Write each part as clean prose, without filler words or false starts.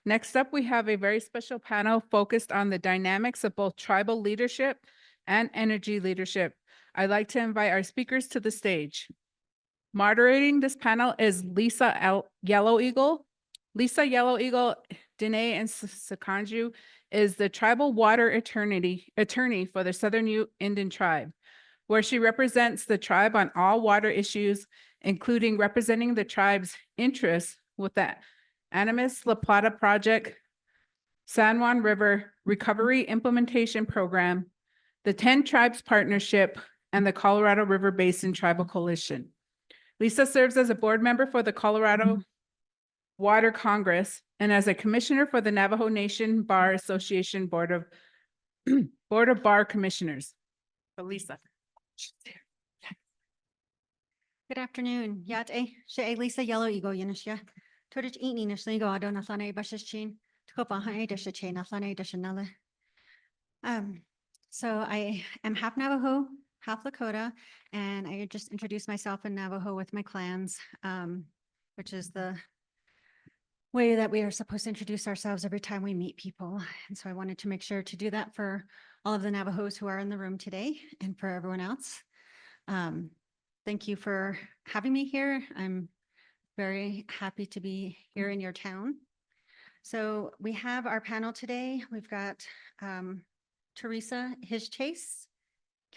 Next up, we have a very special panel focused on the dynamics of both tribal leadership and energy leadership. I'd like to invite our speakers to the stage. Moderating this panel is Yellow Eagle. Lisa Yellow Eagle Dene and Sakanju is the tribal water attorney for the Southern Indian tribe, where she represents the tribe on all water issues, including representing the tribe's interests with the Animas La Plata Project, San Juan River Recovery Implementation Program, the 10 Tribes Partnership, and the Colorado River Basin Tribal Coalition. Lisa serves as a board member for the Colorado Water Congress and as a commissioner for the Navajo Nation Bar Association Board of Bar Commissioners. So Lisa. Good afternoon. Yate, she Lisa Yellow Eagle Yanishya. Torich eating Nishligo Adonasane Bashishin, Tkopa Dishachain Athane Dishanella. So I am half Navajo, half Lakota, and I just introduced myself in Navajo with my clans, which is the way that we are supposed to introduce ourselves every time we meet people. And so I wanted to make sure to do that for all of the Navajos who are in the room today and for everyone else. Thank you for having me here. I'm very happy to be here in your town. So we have our panel today. We've got Teresa Chase,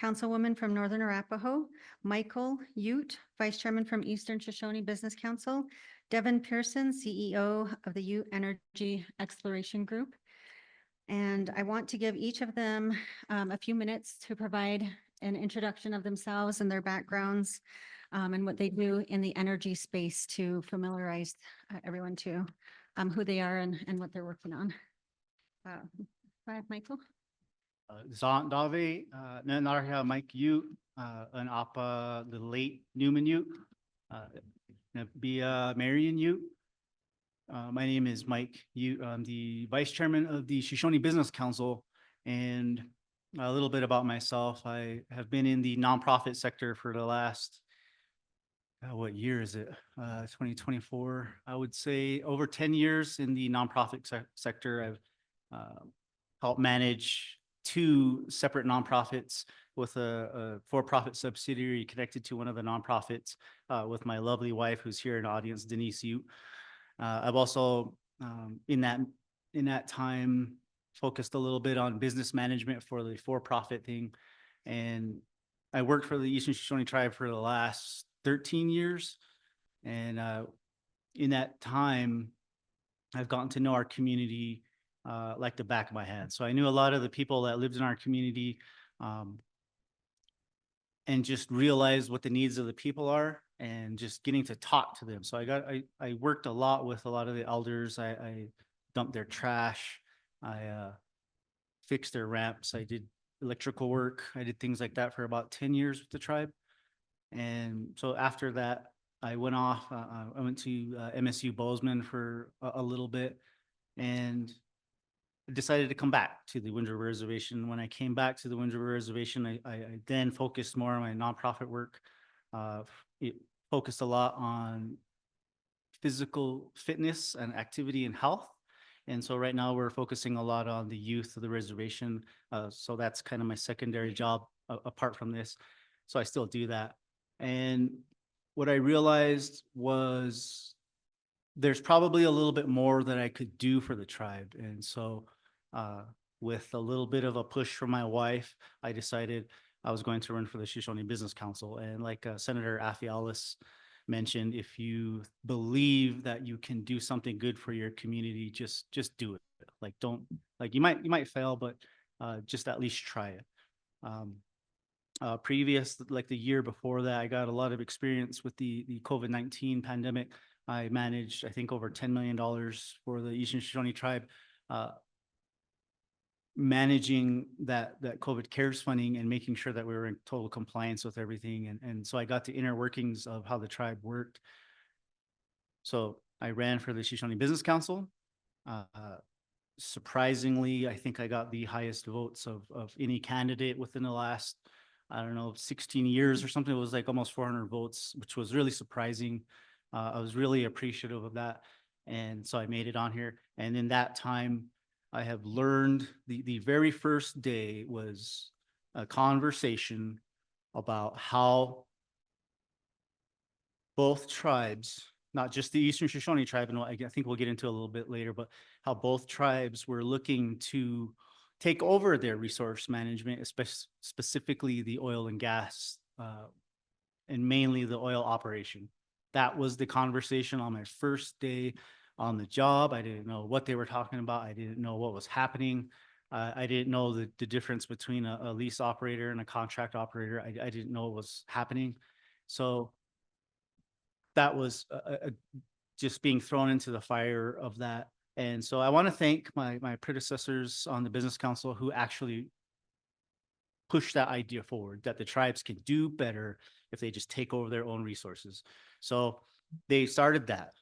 Councilwoman from Northern Arapaho, Michael Ute, Vice Chairman from Eastern Shoshone Business Council, Devin Pearson, CEO of the Ute Energy Exploration Group. And I want to give each of them a few minutes to provide an introduction of themselves and their backgrounds and what they do in the energy space to familiarize everyone to who they are and what they're working on. Michael. Zant Dave, Nanarha Mike Ute, an Appa, the late Newman Ute, Bia Marion Ute. My name is Mike Ute. I'm the vice chairman of the Shoshone Business Council. And a little bit about myself. I have been in the nonprofit sector for the last, what year is it? 2024. I would say over 10 years in the nonprofit sector. I've helped manage 2 separate nonprofits with a for-profit subsidiary connected to one of the nonprofits with my lovely wife who's here in the audience, Denise Ute. I've also in that time focused a little bit on business management for the for-profit thing. And I worked for the Eastern Shoshone Tribe for the last 13 years. And in that time, I've gotten to know our community like the back of my hand. So I knew a lot of the people that lived in our community and just realized what the needs of the people are and just getting to talk to them. So I worked a lot with a lot of the elders. I dumped their trash. I fixed their ramps. I did electrical work. I did things like that for about 10 years with the tribe. And so after that, I went off. I went to MSU Bozeman for a little bit and decided to come back to the Wind River Reservation. When I came back to the Wind River Reservation, I then focused more on my nonprofit work. It focused a lot on physical fitness and activity and health. And so right now we're focusing a lot on the youth of the reservation. So that's kind of my secondary job apart from this. So I still do that. And what I realized was there's probably a little bit more that I could do for the tribe. And so with a little bit of a push from my wife, I decided I was going to run for the Shoshone Business Council. And like Senator Afialis mentioned, if you believe that you can do something good for your community, just do it. Like you might fail, but just at least try it. Like the year before that, I got a lot of experience with the COVID-19 pandemic. I managed, I think, over $10 million for the Eastern Shoshone Tribe, managing that COVID CARES funding and making sure that we were in total compliance with everything. And so I got the inner workings of how the tribe worked. So I ran for the Shoshone Business Council. Surprisingly, I think I got the highest votes of any candidate within the last, I don't know, 16 years or something. It was like almost 400 votes, which was really surprising. I was really appreciative of that. And so I made it on here. And in that time, I have learned the very first day was a conversation about how both tribes, not just the Eastern Shoshone tribe, and I think we'll get into a little bit later, but how both tribes were looking to take over their resource management, specifically the oil and gas, and mainly the oil operation. That was the conversation on my first day on the job. I didn't know what they were talking about. I didn't know what was happening. I didn't know the difference between a lease operator and a contract operator. I didn't know what was happening. So that was just being thrown into the fire of that. And so I want to thank my predecessors on the business council who actually pushed that idea forward, that the tribes can do better if they just take over their own resources. So they started that.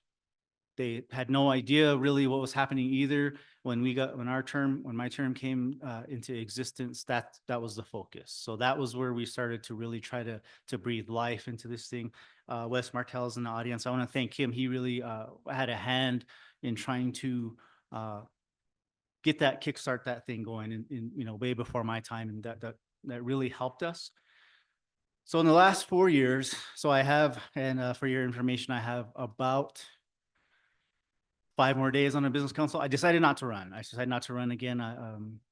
They had no idea really what was happening either. When my term came into existence, that was the focus. So that was where we started to really try to breathe life into this thing. Wes Martell's in the audience. I want to thank him. He really had a hand in trying to get that kickstart that thing going in way before my time, and that really helped us. So in the last 4 years, so I have, and for your information, I have about 5 more days on a business council. I decided not to run. I decided not to run again.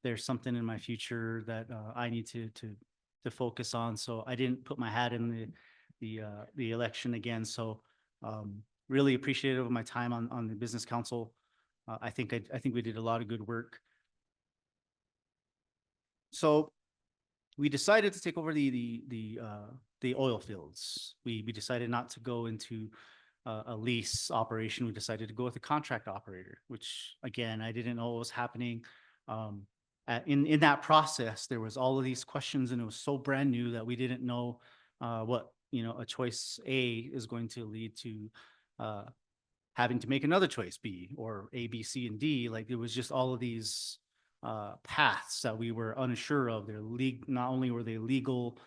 There's something in my future that I need to focus on. So I didn't put my hat in the election again. So really appreciative of my time on the business council. I think we did a lot of good work. So we decided to take over the oil fields. We decided not to go into a lease operation. We decided to go with a contract operator, which again, I didn't know what was happening. In that process, there was all of these questions, and it was so brand new that we didn't know what a choice A is going to lead to having to make another choice B, or A, B, C, and D. Like, it was just all of these paths that we were unsure of. Not only were they legal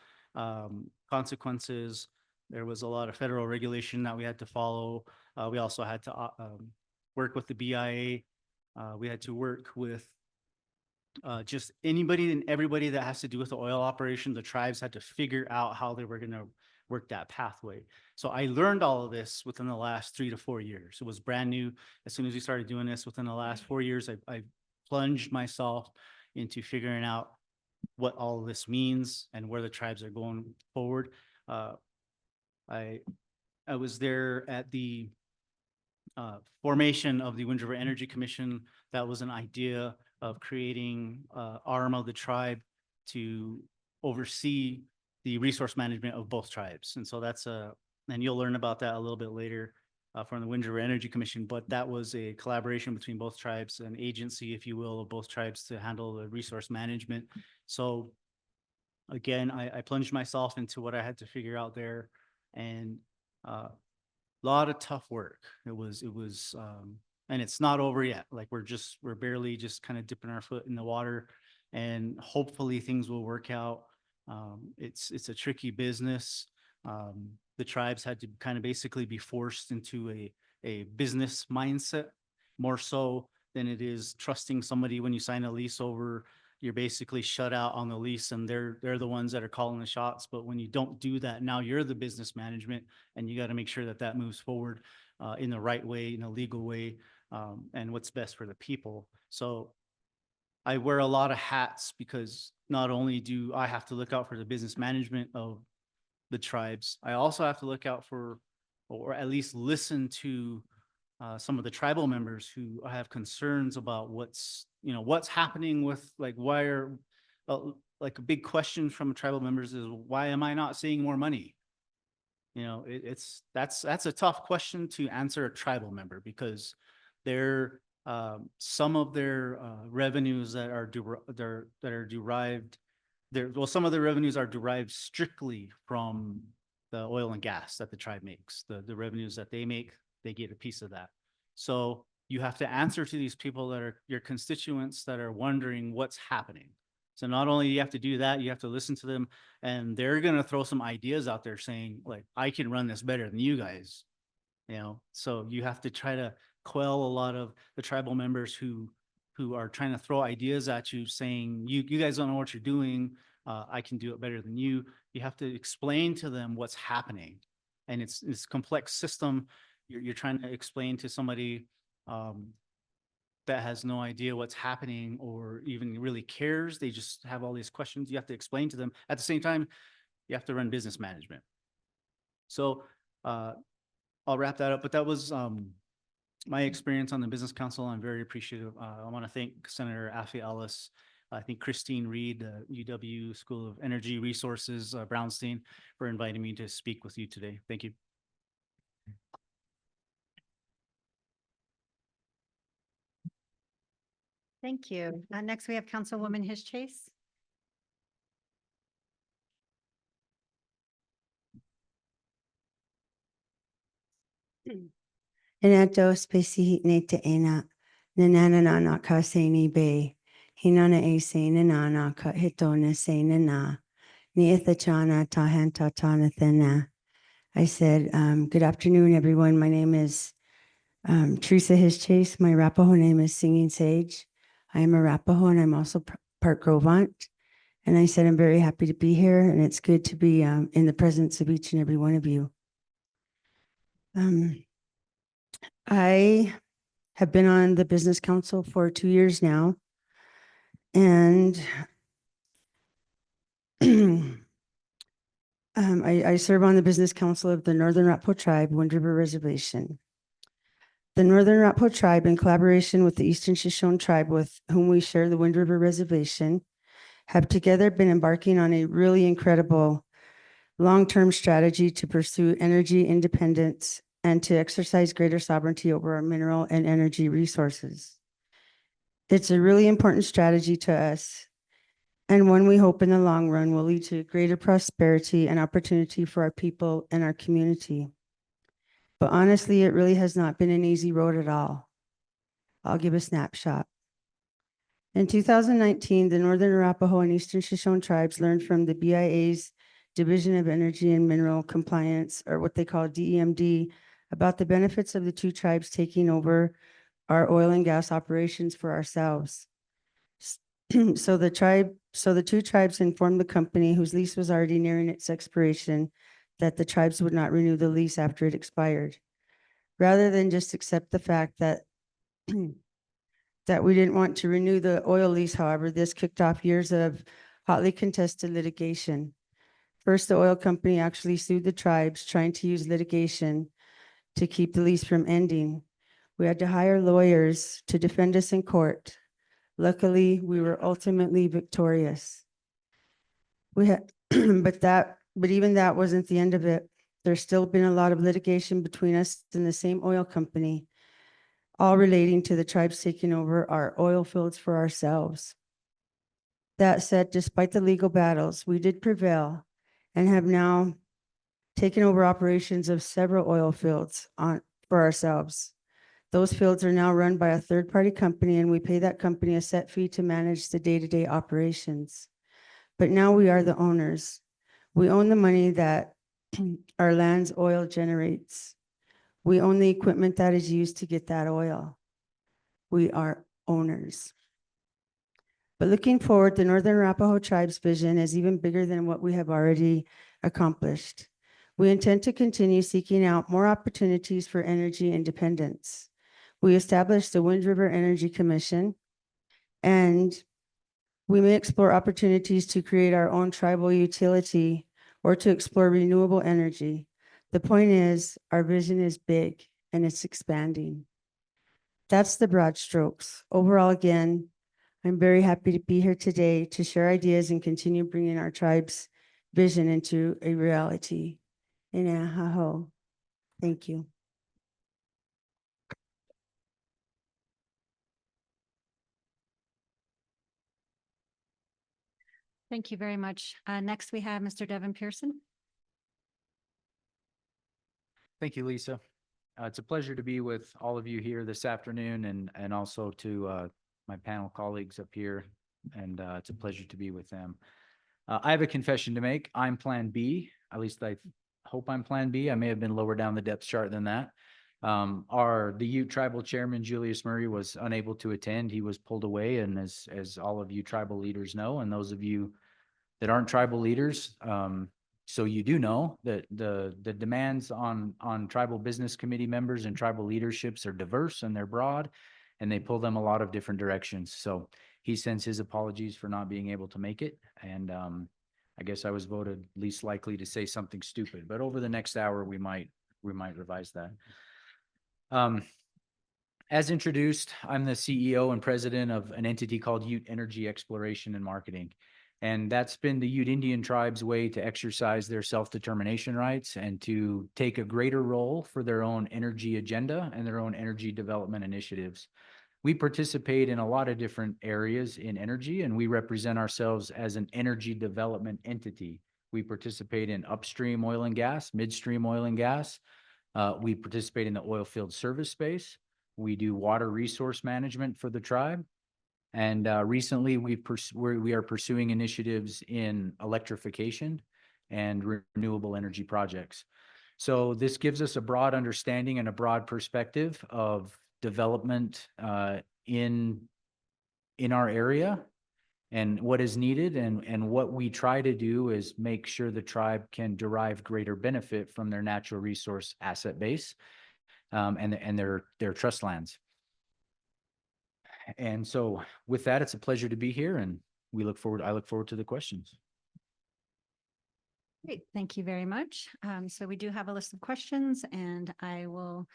consequences, there was a lot of federal regulation that we had to follow. We also had to work with the BIA. We had to work with just anybody and everybody that has to do with the oil operation. The tribes had to figure out how they were going to work that pathway. So I learned all of this within the last 3 to 4 years. It was brand new. As soon as we started doing this within the last 4 years, I plunged myself into figuring out what all of this means and where the tribes are going forward. I was there at the formation of the Wind River Energy Commission. That was an idea of creating an arm of the tribe to oversee the resource management of both tribes. And so and you'll learn about that a little bit later from the Wind River Energy Commission, but that was a collaboration between both tribes, an agency, if you will, of both tribes to handle the resource management. So again, I plunged myself into what I had to figure out there, and a lot of tough work. It was, and it's not over yet. Like, we're barely just kind of dipping our foot in the water, and hopefully things will work out. It's a tricky business. The tribes had to kind of basically be forced into a business mindset, more so than it is trusting somebody. When you sign a lease over, you're basically shut out on the lease, and they're the ones that are calling the shots. But when you don't do that, now you're the business management, and you got to make sure that moves forward in the right way, in a legal way, and what's best for the people. So I wear a lot of hats, because not only do I have to look out for the business management of the tribes, I also have to look out for, or at least listen to some of the tribal members who have concerns about what's happening with, like, why are, like, a big question from tribal members is, why am I not seeing more money? That's a tough question to answer a tribal member, because they're some of their revenues that are derived. Some of the revenues are derived strictly from the oil and gas that the tribe makes. The revenues that they make, they get a piece of that. So you have to answer to these people that are your constituents that are wondering what's happening. So not only do you have to do that, you have to listen to them, and they're going to throw some ideas out there saying, like, I can run this better than you guys. So you have to try to quell a lot of the tribal members who are trying to throw ideas at you saying, you guys don't know what you're doing. I can do it better than you. You have to explain to them what's happening. And it's a complex system. You're trying to explain to somebody that has no idea what's happening or even really cares. They just have all these questions. You have to explain to them. At the same time, you have to run business management. So I'll wrap that up. But that was my experience on the Business Council. I'm very appreciative. I want to thank Senator Afi Ellis. I think Christine Reed, UW School of Energy Resources, Brownstein, for inviting me to speak with you today. Thank you. Thank you. Next, we have Councilwoman Chase. Inato spesi ne te ena, nanana na ka se ni be, hinana e se na ka hito na se na, ni itha chana ta hanta tana thena. I said, good afternoon, everyone. My name is Teresa Chase. My Arapaho name is Singing Sage. I am Arapaho and I'm also part Grovant. And I said, I'm very happy to be here and it's good to be in the presence of each and every one of you. I have been on the Business Council for 2 years now. And I serve on the Business Council of the Northern Arapaho Tribe, Wind River Reservation. The Northern Arapaho Tribe, in collaboration with the Eastern Shoshone Tribe, with whom we share the Wind River Reservation, have together been embarking on a really incredible long-term strategy to pursue energy independence and to exercise greater sovereignty over our mineral and energy resources. It's a really important strategy to us, and one we hope in the long run will lead to greater prosperity and opportunity for our people and our community. But honestly, it really has not been an easy road at all. I'll give a snapshot. In 2019, the Northern Arapaho and Eastern Shoshone tribes learned from the BIA's Division of Energy and Mineral Compliance, or what they call DEMD, about the benefits of the two tribes taking over our oil and gas operations for ourselves. So the two tribes informed the company, whose lease was already nearing its expiration, that the tribes would not renew the lease after it expired. Rather than just accept the fact that that we didn't want to renew the oil lease, however, this kicked off years of hotly contested litigation. First, the oil company actually sued the tribes, trying to use litigation to keep the lease from ending. We had to hire lawyers to defend us in court. Luckily, we were ultimately victorious. We had, but even that wasn't the end of it. There's still been a lot of litigation between us and the same oil company, all relating to the tribes taking over our oil fields for ourselves. That said, despite the legal battles, we did prevail and have now taken over operations of several oil fields for ourselves. Those fields are now run by a third-party company, and we pay that company a set fee to manage the day-to-day operations. But now we are the owners. We own the money that our land's oil generates. We own the equipment that is used to get that oil. We are owners. But looking forward, the Northern Arapaho Tribe's vision is even bigger than what we have already accomplished. We intend to continue seeking out more opportunities for energy independence. We established the Wind River Energy Commission, and we may explore opportunities to create our own tribal utility or to explore renewable energy. The point is, our vision is big and it's expanding. That's the broad strokes. Overall, again, I'm very happy to be here today to share ideas and continue bringing our tribe's vision into a reality. Inahaho. Thank you. Thank you very much. Next, we have Mr. Devin Pearson. Thank you, Lisa. It's a pleasure to be with all of you here this afternoon and also to my panel colleagues up here. And it's a pleasure to be with them. I have a confession to make. I'm Plan B. At least I hope I'm Plan B. I may have been lower down the depth chart than that. The Ute Tribal Chairman, Julius Murray, was unable to attend. He was pulled away, and as all of you tribal leaders know, and those of you that aren't tribal leaders, so you do know that the demands on tribal business committee members and tribal leaderships are diverse and they're broad, and they pull them a lot of different directions. So he sends his apologies for not being able to make it, and I guess I was voted least likely to say something stupid, but over the next hour we might revise that. As introduced, I'm the CEO and president of an entity called Ute Energy Exploration and Marketing. And that's been the Ute Indian tribe's way to exercise their self-determination rights and to take a greater role for their own energy agenda and their own energy development initiatives. We participate in a lot of different areas in energy, and we represent ourselves as an energy development entity. We participate in upstream oil and gas, midstream oil and gas. We participate in the oil field service space. We do water resource management for the tribe. And recently we are pursuing initiatives in electrification and renewable energy projects. So this gives us a broad understanding and a broad perspective of development in our area and what is needed, and what we try to do is make sure the tribe can derive greater benefit from their natural resource asset base and their trust lands. And so with that, it's a pleasure to be here, and I look forward to the questions. Great, thank you very much. So we do have a list of questions, and I will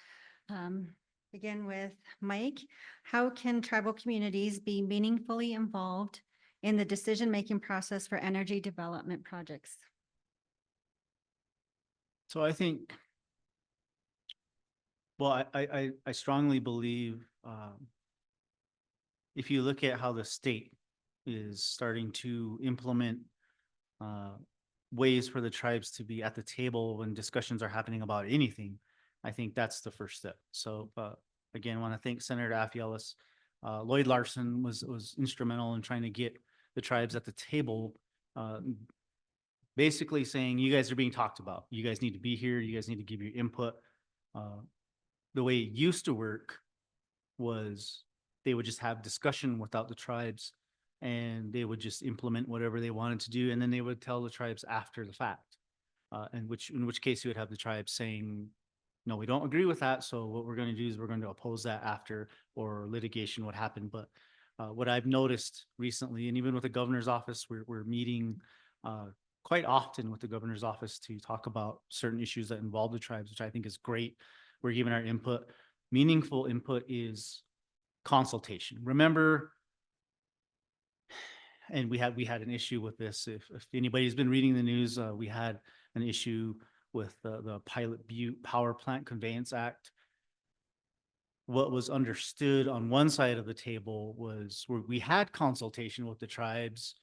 begin with Mike. How can tribal communities be meaningfully involved in the decision-making process for energy development projects? So I think, well, I strongly believe if you look at how the state is starting to implement ways for the tribes to be at the table when discussions are happening about anything, I think that's the first step. So again, I want to thank Senator Affielis. Lloyd Larson was instrumental in trying to get the tribes at the table, basically saying, you guys are being talked about. You guys need to be here. You guys need to give your input. The way it used to work was they would just have discussion without the tribes, and they would just implement whatever they wanted to do. And then they would tell the tribes after the fact, in which case you would have the tribes saying, no, we don't agree with that. So what we're going to do is we're going to oppose that after, or litigation would happen. But what I've noticed recently, and even with the governor's office, we're meeting quite often with the governor's office to talk about certain issues that involve the tribes, which I think is great. We're giving our input. Meaningful input is consultation. Remember, and we had an issue with this. If anybody's been reading the news, we had an issue with the Pilot Butte Power Plant Conveyance Act. What was understood on one side of the table was where we had consultation with the tribes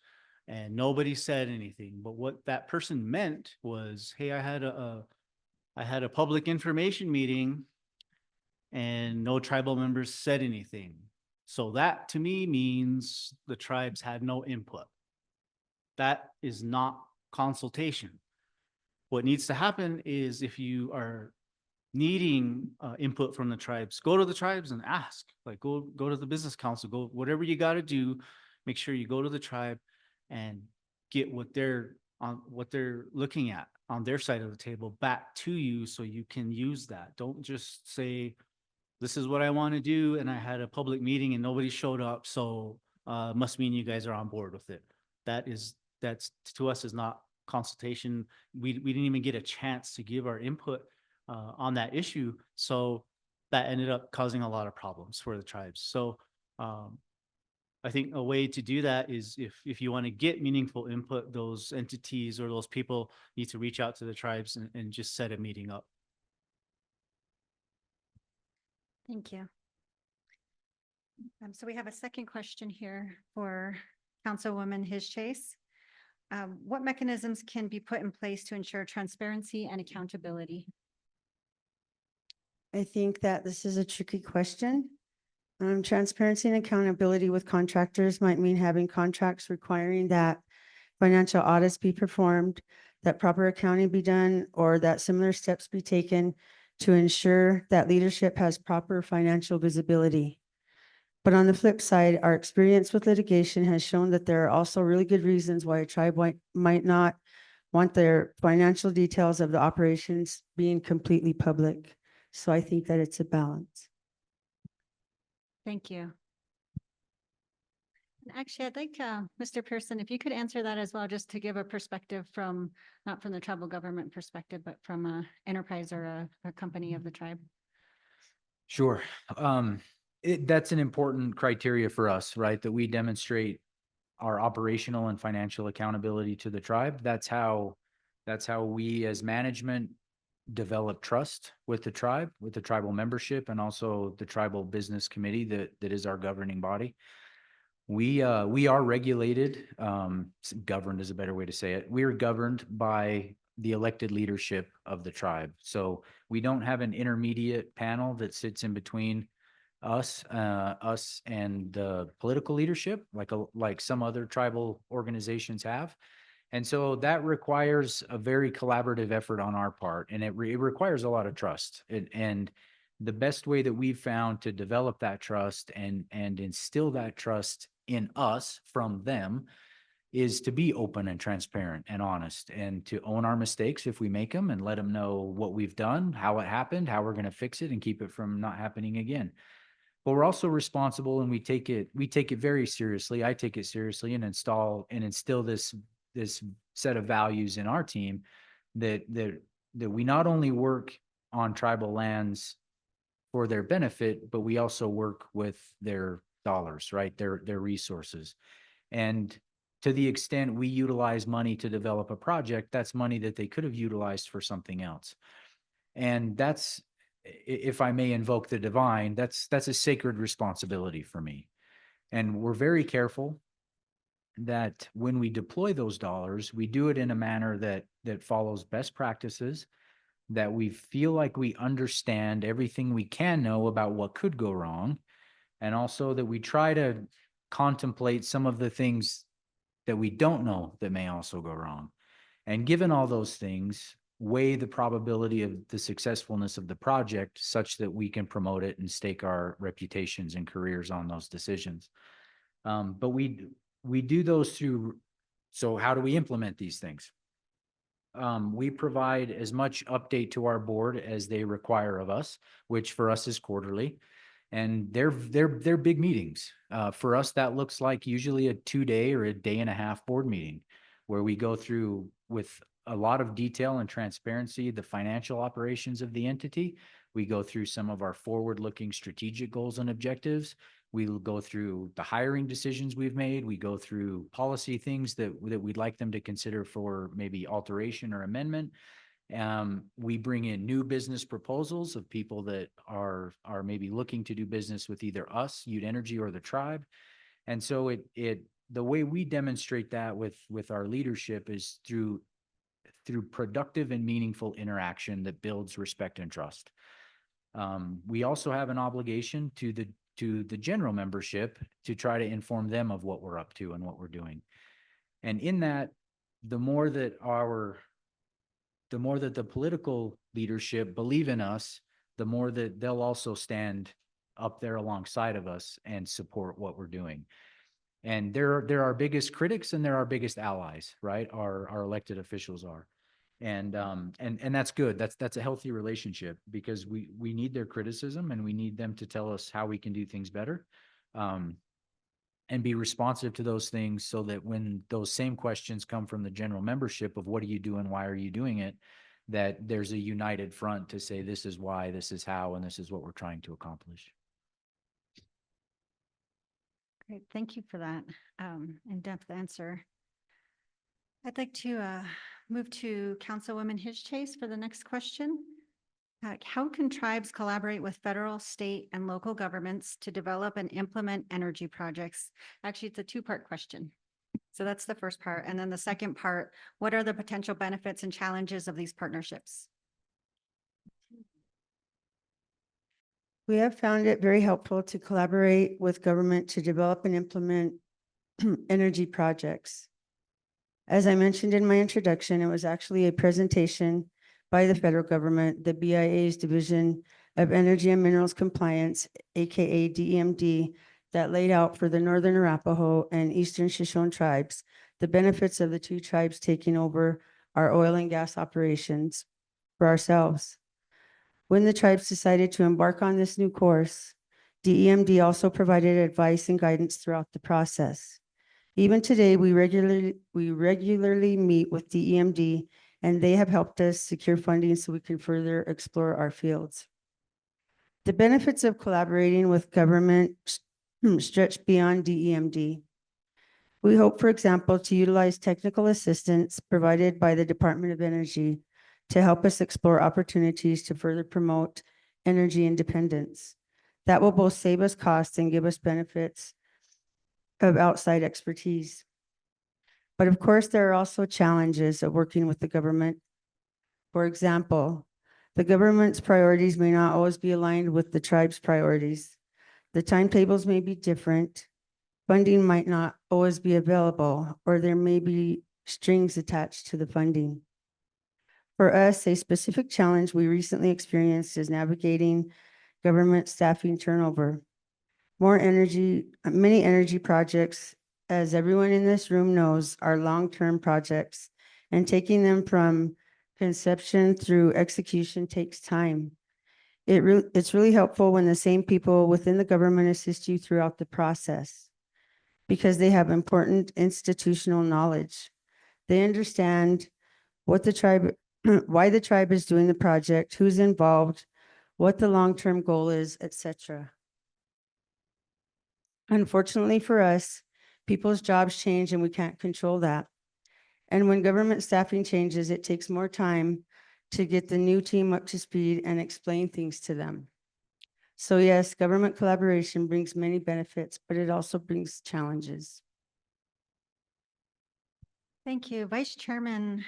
and nobody said anything. But what that person meant was, hey, I had a public information meeting and no tribal members said anything. So that to me means the tribes had no input. That is not consultation. What needs to happen is, if you are needing input from the tribes, go to the tribes and ask. Like go to the business council, go whatever you got to do. Make sure you go to the tribe and get what they're looking at on their side of the table back to you, so you can use that. Don't just say, this is what I want to do, and I had a public meeting and nobody showed up, so must mean you guys are on board with it. That's to us is not consultation. We didn't even get a chance to give our input on that issue, so that ended up causing a lot of problems for the tribes. So I think a way to do that is, if you want to get meaningful input, those entities or those people need to reach out to the tribes and just set a meeting up. Thank you. So we have a second question here for Councilwoman Chase. What mechanisms can be put in place to ensure transparency and accountability? I think that this is a tricky question. Transparency and accountability with contractors might mean having contracts requiring that financial audits be performed, that proper accounting be done, or that similar steps be taken to ensure that leadership has proper financial visibility. But on the flip side, our experience with litigation has shown that there are also really good reasons why a tribe might not want their financial details of the operations being completely public. So I think that it's a balance. Thank you. And actually, I'd like, Mr. Pearson, if you could answer that as well, just to give a perspective from, not from the tribal government perspective, but from a enterprise or a company of the tribe. Sure. That's an important criteria for us, right? That we demonstrate our operational and financial accountability to the tribe. That's how we as management develop trust with the tribe, with the tribal membership, and also the tribal business committee that is our governing body. We are regulated, governed is a better way to say it. We are governed by the elected leadership of the tribe. So we don't have an intermediate panel that sits in between us and the political leadership, like some other tribal organizations have. And so that requires a very collaborative effort on our part, and it requires a lot of trust. And the best way that we've found to develop that trust and instill that trust in us from them is to be open and transparent and honest, and to own our mistakes if we make them, and let them know what we've done, how it happened, how we're going to fix it and keep it from not happening again. But we're also responsible, and we take it very seriously. I take it seriously, and instill this set of values in our team that we not only work on tribal lands for their benefit, but we also work with their dollars, right? Their resources. And to the extent we utilize money to develop a project, that's money that they could have utilized for something else. And that's, if I may invoke the divine, that's a sacred responsibility for me. And we're very careful that when we deploy those dollars, we do it in a manner that follows best practices, that we feel like we understand everything we can know about what could go wrong, and also that we try to contemplate some of the things that we don't know that may also go wrong. And given all those things, weigh the probability of the successfulness of the project such that we can promote it and stake our reputations and careers on those decisions. But we do those through, so how do we implement these things? We provide as much update to our board as they require of us, which for us is quarterly. And they're big meetings. For us, that looks like usually a 2-day or a 1.5-day board meeting, where we go through with a lot of detail and transparency the financial operations of the entity. We go through some of our forward-looking strategic goals and objectives. We'll go through the hiring decisions we've made. We go through policy things that we'd like them to consider for maybe alteration or amendment. We bring in new business proposals of people that are maybe looking to do business with either us, Ute Energy, or the tribe. And so the way we demonstrate that with our leadership is through productive and meaningful interaction that builds respect and trust. We also have an obligation to the general membership to try to inform them of what we're up to and what we're doing. And in that, the more that the political leadership believe in us, the more that they'll also stand up there alongside of us and support what we're doing. And they're our biggest critics, and they're our biggest allies, right? Our elected officials are. And that's good. That's a healthy relationship, because we need their criticism, and we need them to tell us how we can do things better, and be responsive to those things, so that when those same questions come from the general membership of what are you doing, why are you doing it, that there's a united front to say, this is why, this is how, and this is what we're trying to accomplish. Great, thank you for that in-depth answer. I'd like to move to Councilwoman Hitchchase for the next question. How can tribes collaborate with federal, state, and local governments to develop and implement energy projects? Actually, it's a two-part question. So that's the first part. And then the second part, what are the potential benefits and challenges of these partnerships? We have found it very helpful to collaborate with government to develop and implement energy projects. As I mentioned in my introduction, it was actually a presentation by the federal government, the BIA's Division of Energy and Minerals Compliance, AKA DEMD, that laid out for the Northern Arapaho and Eastern Shoshone tribes the benefits of the two tribes taking over our oil and gas operations for ourselves. When the tribes decided to embark on this new course, DEMD also provided advice and guidance throughout the process. Even today, we regularly meet with DEMD, and they have helped us secure funding so we can further explore our fields. The benefits of collaborating with government stretch beyond DEMD. We hope, for example, to utilize technical assistance provided by the Department of Energy to help us explore opportunities to further promote energy independence. That will both save us costs and give us benefits of outside expertise. But of course, there are also challenges of working with the government. For example, the government's priorities may not always be aligned with the tribe's priorities. The timetables may be different. Funding might not always be available, or there may be strings attached to the funding. For us, a specific challenge we recently experienced is navigating government staffing turnover. Many energy projects, as everyone in this room knows, are long-term projects, and taking them from conception through execution takes time. It's really helpful when the same people within the government assist you throughout the process because they have important institutional knowledge. They understand what the tribe, why the tribe is doing the project, who's involved, what the long-term goal is, etc. Unfortunately for us, people's jobs change and we can't control that. And when government staffing changes, it takes more time to get the new team up to speed and explain things to them. So yes, government collaboration brings many benefits, but it also brings challenges. Thank you. Vice Chairman,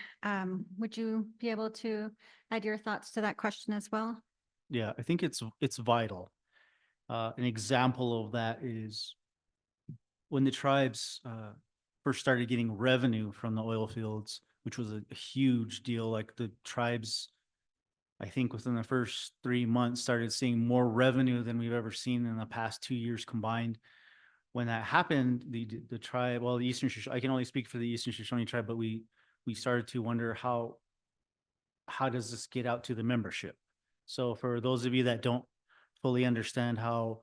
would you be able to add your thoughts to that question as well? Yeah, I think it's vital. An example of that is when the tribes first started getting revenue from the oil fields, which was a huge deal. Like the tribes, I think within the first 3 months, started seeing more revenue than we've ever seen in the past 2 years combined. When that happened, the tribe, well, the Eastern Shoshone, I can only speak for the Eastern Shoshone tribe, but we started to wonder how does this get out to the membership? So for those of you that don't fully understand how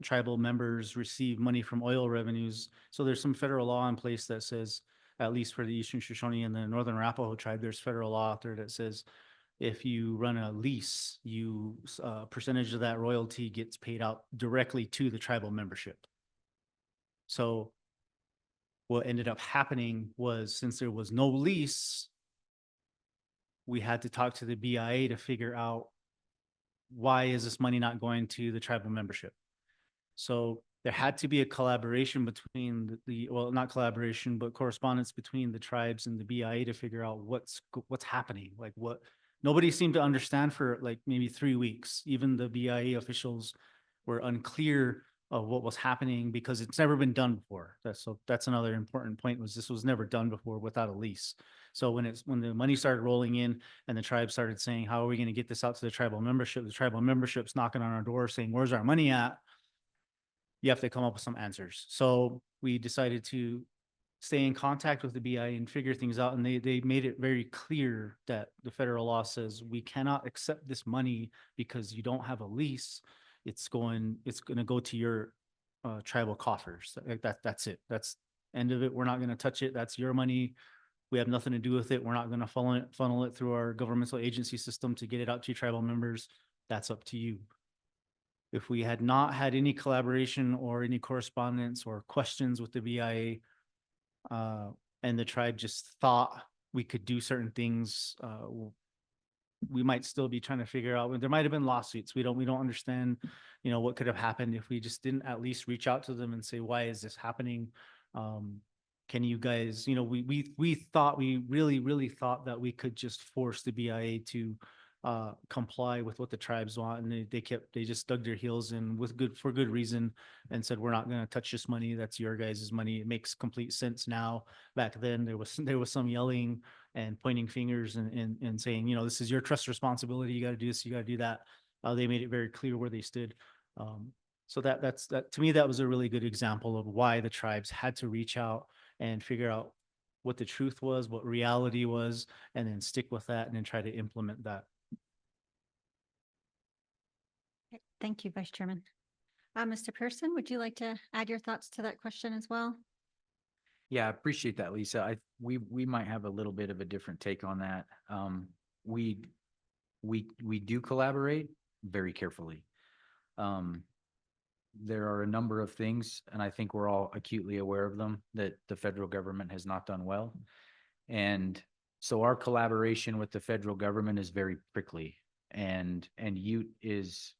tribal members receive money from oil revenues, so there's some federal law in place that says, at least for the Eastern Shoshone and the Northern Arapaho tribe, there's federal law out there that says if you run a lease, a percentage of that royalty gets paid out directly to the tribal membership. So what ended up happening was, since there was no lease, we had to talk to the BIA to figure out why is this money not going to the tribal membership. So there had to be a collaboration between well, not collaboration, but correspondence between the tribes and the BIA to figure out what's happening. Like nobody seemed to understand for like maybe 3 weeks. Even the BIA officials were unclear of what was happening because it's never been done before. That's another important point, was this was never done before without a lease. So when the money started rolling in and the tribe started saying, how are we going to get this out to the tribal membership's knocking on our door saying, where's our money at? You have to come up with some answers. So we decided to stay in contact with the BIA and figure things out. And they made it very clear that the federal law says we cannot accept this money because you don't have a lease. It's going to go to your tribal coffers. That's it. That's end of it. We're not going to touch it. That's your money. We have nothing to do with it. We're not going to funnel it through our governmental agency system to get it out to your tribal members. That's up to you. If we had not had any collaboration or any correspondence or questions with the BIA, and the tribe just thought we could do certain things, we might still be trying to figure out. There might have been lawsuits. We don't understand, what could have happened if we just didn't at least reach out to them and say, why is this happening? Can you guys, we really thought that we could just force the BIA to comply with what the tribes want, and they just dug their heels in for good reason, and said, we're not going to touch this money. That's your guys' money. It makes complete sense now. Back then, there was some yelling and pointing fingers and saying, this is your trust responsibility. You got to do this. You got to do that. They made it very clear where they stood. So that to me, that was a really good example of why the tribes had to reach out and figure out what the truth was, what reality was, and then stick with that and then try to implement that. Thank you, Vice Chairman. Mr. Pearson, would you like to add your thoughts to that question as well? Yeah, I appreciate that, Lisa. We might have a little bit of a different take on that. We do collaborate very carefully. There are a number of things, and I think we're all acutely aware of them, that the federal government has not done well. And so our collaboration with the federal government is very prickly, and Ute is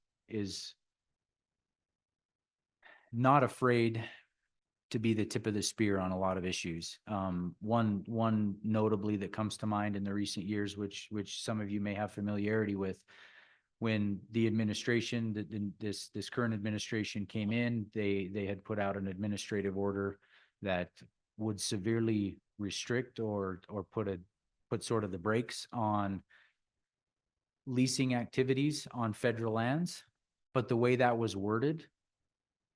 not afraid to be the tip of the spear on a lot of issues. One notably that comes to mind in the recent years, which some of you may have familiarity with, when the administration, this current administration came in, they had put out an administrative order that would severely restrict or put sort of the brakes on leasing activities on federal lands. But the way that was worded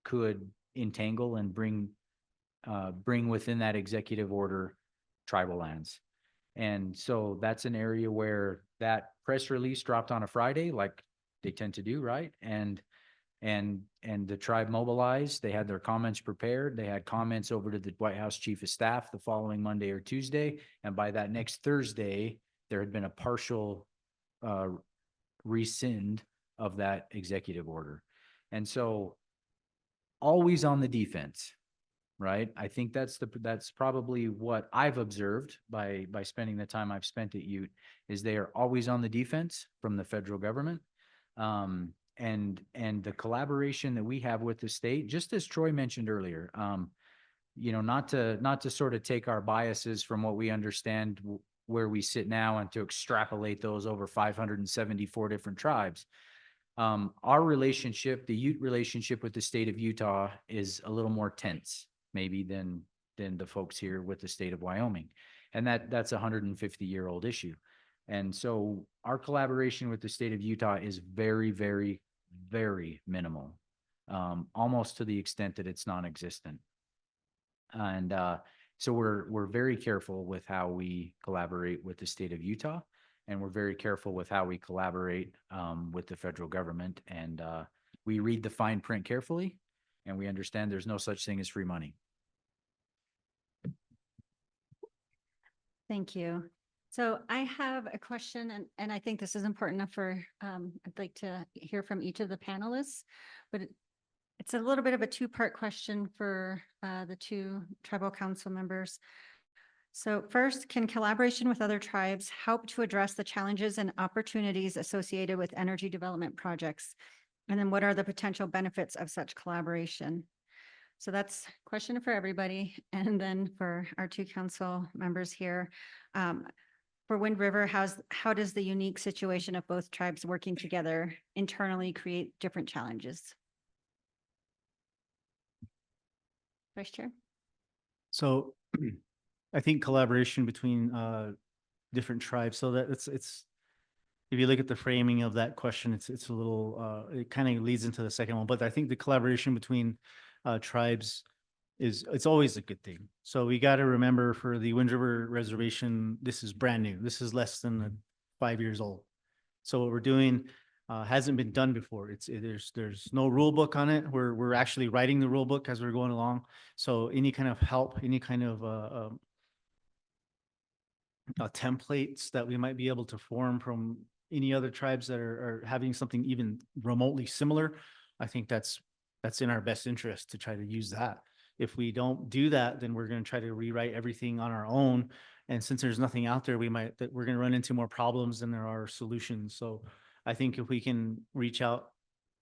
could entangle and bring within that executive order tribal lands. And so that's an area where that press release dropped on a Friday, like they tend to do, right? And the tribe mobilized. They had their comments prepared. They had comments over to the White House Chief of Staff the following Monday or Tuesday. And by that next Thursday, there had been a partial rescind of that executive order. And so always on the defense, right? I think that's probably what I've observed by spending the time I've spent at Ute, is they are always on the defense from the federal government. And the collaboration that we have with the state, just as Troy mentioned earlier, not to sort of take our biases from what we understand where we sit now and to extrapolate those over 574 different tribes. Our relationship, the Ute relationship with the state of Utah, is a little more tense maybe than the folks here with the state of Wyoming. And that's a 150-year-old issue. And so our collaboration with the state of Utah is very, very, very minimal, almost to the extent that it's non-existent. And so we're very careful with how we collaborate with the state of Utah, and we're very careful with how we collaborate with the federal government. And we read the fine print carefully, and we understand there's no such thing as free money. Thank you. So I have a question, and I think this is important enough for, I'd like to hear from each of the panelists, but it's a little bit of a two-part question for the two tribal council members. So first, can collaboration with other tribes help to address the challenges and opportunities associated with energy development projects? And then what are the potential benefits of such collaboration? So that's a question for everybody. And then for our two council members here, for Wind River, how does the unique situation of both tribes working together internally create different challenges? Vice Chair? So I think collaboration between different tribes, so that it's if you look at the framing of that question, it's a little it kind of leads into the second one, but I think the collaboration between tribes it's always a good thing. So we got to remember, for the Wind River Reservation, this is brand new. This is less than 5 years old. So what we're doing hasn't been done before. There's no rule book on it. We're actually writing the rule book as we're going along. So any kind of help, any kind of templates that we might be able to form from any other tribes that are having something even remotely similar, I think that's in our best interest to try to use that. If we don't do that, then we're going to try to rewrite everything on our own. And since there's nothing out there, we're going to run into more problems than there are solutions. So I think if we can reach out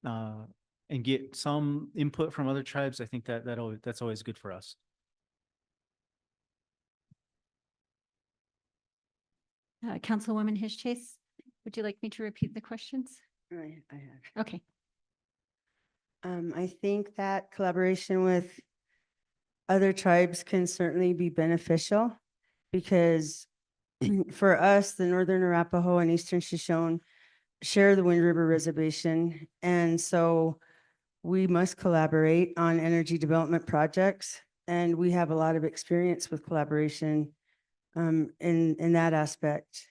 and get some input from other tribes, I think that's always good for us. Councilwoman Chase. Would you like me to repeat the questions? I have. Okay. I think that collaboration with other tribes can certainly be beneficial because for us, the Northern Arapaho and Eastern Shoshone share the Wind River Reservation. And so we must collaborate on energy development projects. And we have a lot of experience with collaboration in that aspect.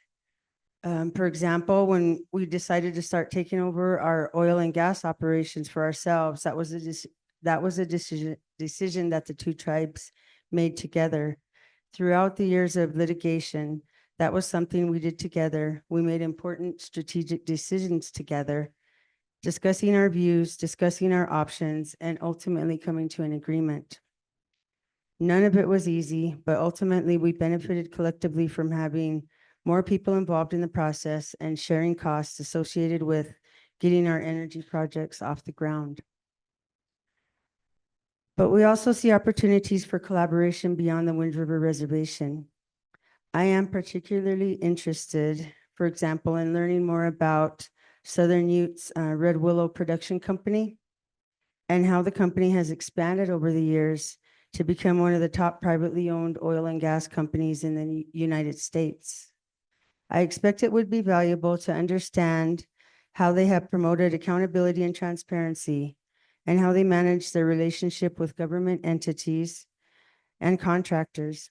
For example, when we decided to start taking over our oil and gas operations for ourselves, that was a decision that the two tribes made together. Throughout the years of litigation, that was something we did together. We made important strategic decisions together, discussing our views, discussing our options, and ultimately coming to an agreement. None of it was easy, but ultimately we benefited collectively from having more people involved in the process and sharing costs associated with getting our energy projects off the ground. But we also see opportunities for collaboration beyond the Wind River Reservation. I am particularly interested, for example, in learning more about Southern Utes Red Willow Production Company and how the company has expanded over the years to become one of the top privately owned oil and gas companies in the United States. I expect it would be valuable to understand how they have promoted accountability and transparency and how they manage their relationship with government entities and contractors.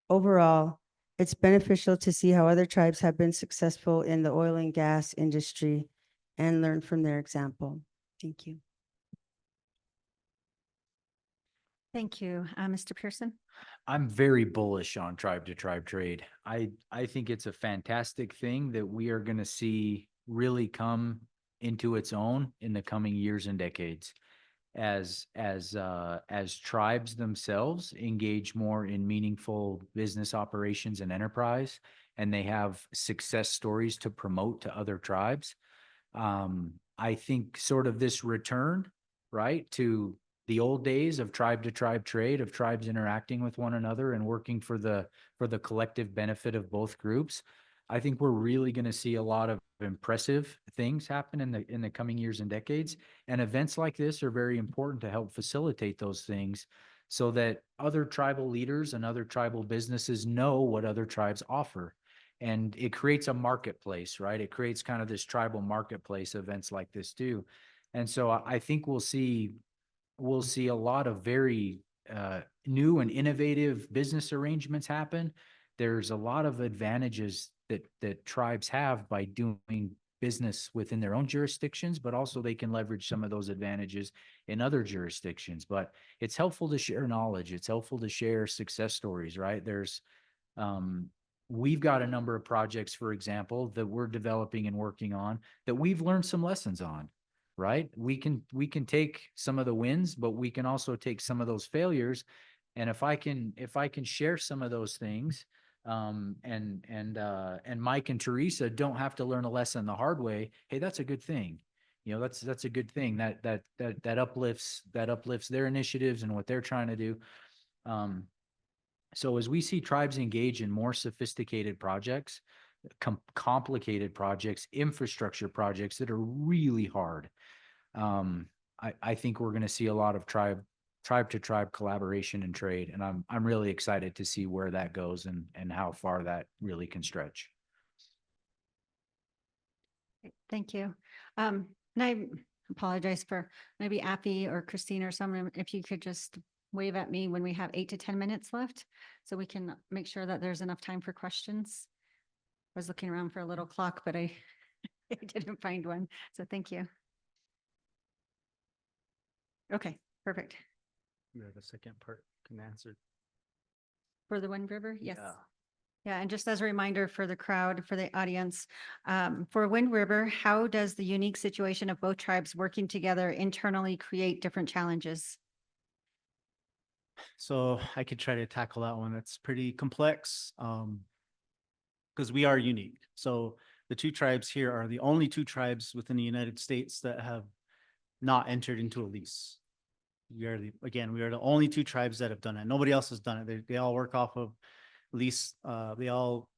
Overall, it's beneficial to see how other tribes have been successful in the oil and gas industry and learn from their example. Thank you. Thank you. Mr. Pearson? I'm very bullish on tribe to tribe trade. I think it's a fantastic thing that we are going to see really come into its own in the coming years and decades as tribes themselves engage more in meaningful business operations and enterprise, and they have success stories to promote to other tribes. I think sort of this return, right, to the old days of tribe to tribe trade, of tribes interacting with one another and working for the collective benefit of both groups. I think we're really going to see a lot of impressive things happen in the coming years and decades. And events like this are very important to help facilitate those things so that other tribal leaders and other tribal businesses know what other tribes offer. And it creates a marketplace, right? It creates kind of this tribal marketplace events like this do. And so I think we'll see a lot of very new and innovative business arrangements happen. There's a lot of advantages that tribes have by doing business within their own jurisdictions, but also they can leverage some of those advantages in other jurisdictions. But it's helpful to share knowledge. It's helpful to share success stories, right? We've got a number of projects, for example, that we're developing and working on that we've learned some lessons on. Right? We can take some of the wins, but we can also take some of those failures. And if I can share some of those things, and Mike and Teresa don't have to learn a lesson the hard way, hey, that's a good thing. You know, that's a good thing that uplifts their initiatives and what they're trying to do. So as we see tribes engage in more sophisticated projects, complicated projects, infrastructure projects that are really hard, I think we're going to see a lot of tribe to tribe collaboration and trade. And I'm really excited to see where that goes and how far that really can stretch. Thank you. And I apologize for maybe Appy or Christine or someone, if you could just wave at me when we have 8 to 10 minutes left, so we can make sure that there's enough time for questions. I was looking around for a little clock, but I didn't find one. So thank you. Okay, perfect. Yeah, the second part can answer. For the Wind River? Yes. Yeah. Yeah, and just as a reminder for the crowd, for the audience, for Wind River, how does the unique situation of both tribes working together internally create different challenges? So I could try to tackle that one. That's pretty complex, because we are unique. So the two tribes here are the only two tribes within the United States that have not entered into a lease. We are the only two tribes that have done it. Nobody else has done it. They all work off of lease. They all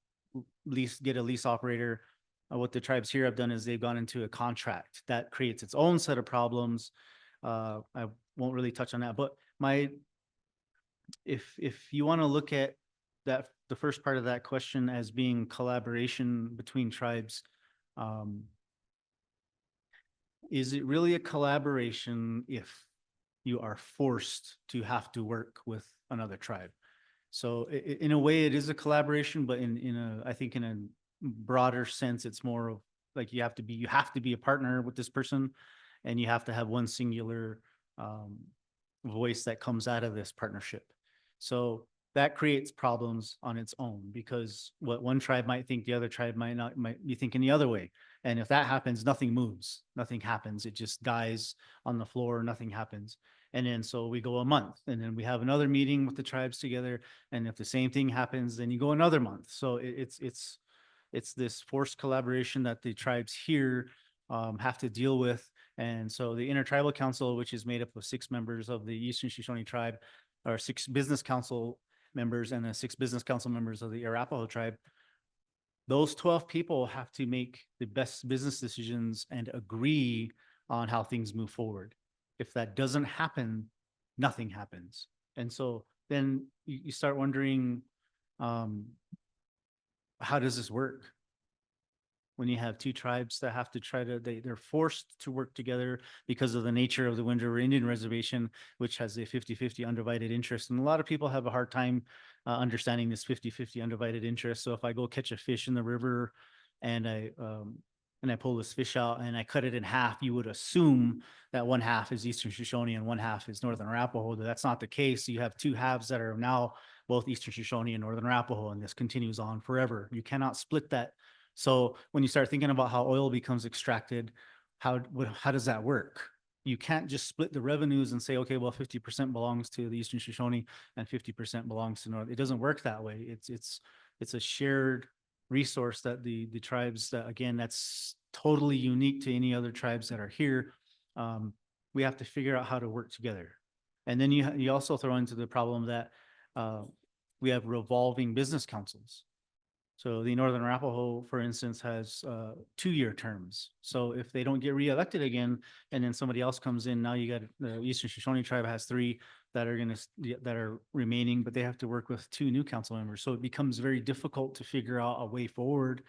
get a lease operator. what the tribes here have done is they've gone into a contract that creates its own set of problems. I won't really touch on that, but if you want to look at that, the first part of that question as being collaboration between tribes, is it really a collaboration if you are forced to have to work with another tribe? So in a way, it is a collaboration, but I think in a broader sense, it's more of like you have to be a partner with this person, and you have to have one singular voice that comes out of this partnership. So that creates problems on its own, because what one tribe might think, the other tribe might be thinking the other way. And if that happens, nothing moves, nothing happens. It just dies on the floor, nothing happens. And then so we go a month, and then we have another meeting with the tribes together. And if the same thing happens, then you go another month. So it's this forced collaboration that the tribes here have to deal with. And so the Intertribal Council, which is made up of 6 members of the Eastern Shoshone tribe, or 6 business council members, and the 6 business council members of the Arapaho tribe, those 12 people have to make the best business decisions and agree on how things move forward. If that doesn't happen, nothing happens. And so then you start wondering, how does this work? When you have 2 tribes that have to they're forced to work together because of the nature of the Wind River Indian Reservation, which has a 50-50 undivided interest. And a lot of people have a hard time understanding this 50-50 undivided interest. So if I go catch a fish in the river and I pull this fish out and I cut it in half, you would assume that one half is Eastern Shoshone and one half is Northern Arapaho. That's not the case. You have 2 halves that are now both Eastern Shoshone and Northern Arapaho, and this continues on forever. You cannot split that. So when you start thinking about how oil becomes extracted, how does that work? You can't just split the revenues and say, okay, well, 50% belongs to the Eastern Shoshone and 50% belongs to North. It doesn't work that way. It's a shared resource that the tribes, that again, that's totally unique to any other tribes that are here. We have to figure out how to work together. And then you also throw into the problem that we have revolving business councils. So the Northern Arapaho, for instance, has 2-year terms. So if they don't get reelected again, and then somebody else comes in, now you got the Eastern Shoshone tribe has 3 that are remaining, but they have to work with 2 new council members. So it becomes very difficult to figure out a way forward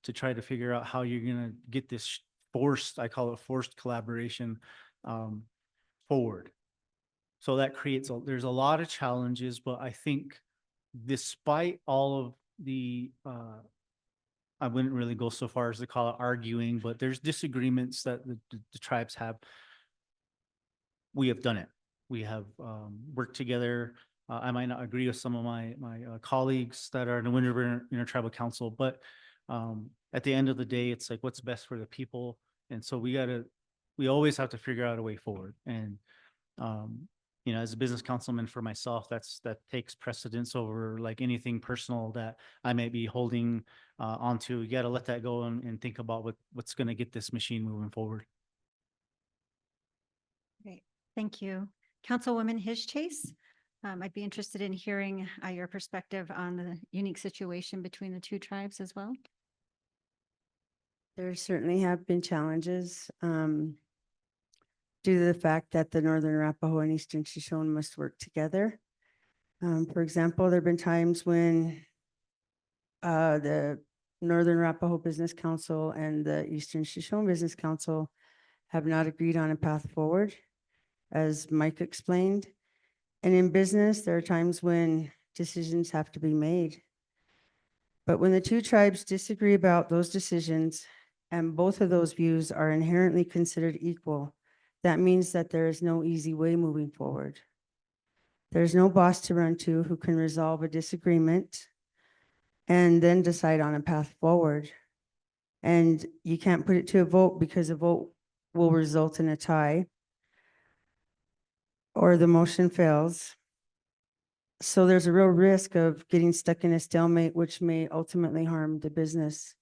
to try to figure out how you're going to get this forced, I call it forced collaboration, forward. So that creates there's a lot of challenges, but I think despite all of the I wouldn't really go so far as to call it arguing, but there's disagreements that the tribes have. We have done it. We have worked together. I might not agree with some of my colleagues that are in the Wind River Intertribal Council, but at the end of the day, it's like what's best for the people. And so we always have to figure out a way forward. And you know, as a business councilman for myself, that takes precedence over like anything personal that I may be holding onto. You got to let that go and think about what's going to get this machine moving forward. Great, thank you. Councilwoman Chase. I'd be interested in hearing your perspective on the unique situation between the 2 tribes as well. There certainly have been challenges due to the fact that the Northern Arapaho and Eastern Shoshone must work together. For example, there have been times when the Northern Arapaho Business Council and the Eastern Shoshone Business Council have not agreed on a path forward, as Mike explained. And in business, there are times when decisions have to be made. But when the 2 tribes disagree about those decisions, and both of those views are inherently considered equal, that means that there is no easy way moving forward. There's no boss to run to who can resolve a disagreement and then decide on a path forward. And you can't put it to a vote because a vote will result in a tie or the motion fails. So there's a real risk of getting stuck in a stalemate, which may ultimately harm the business.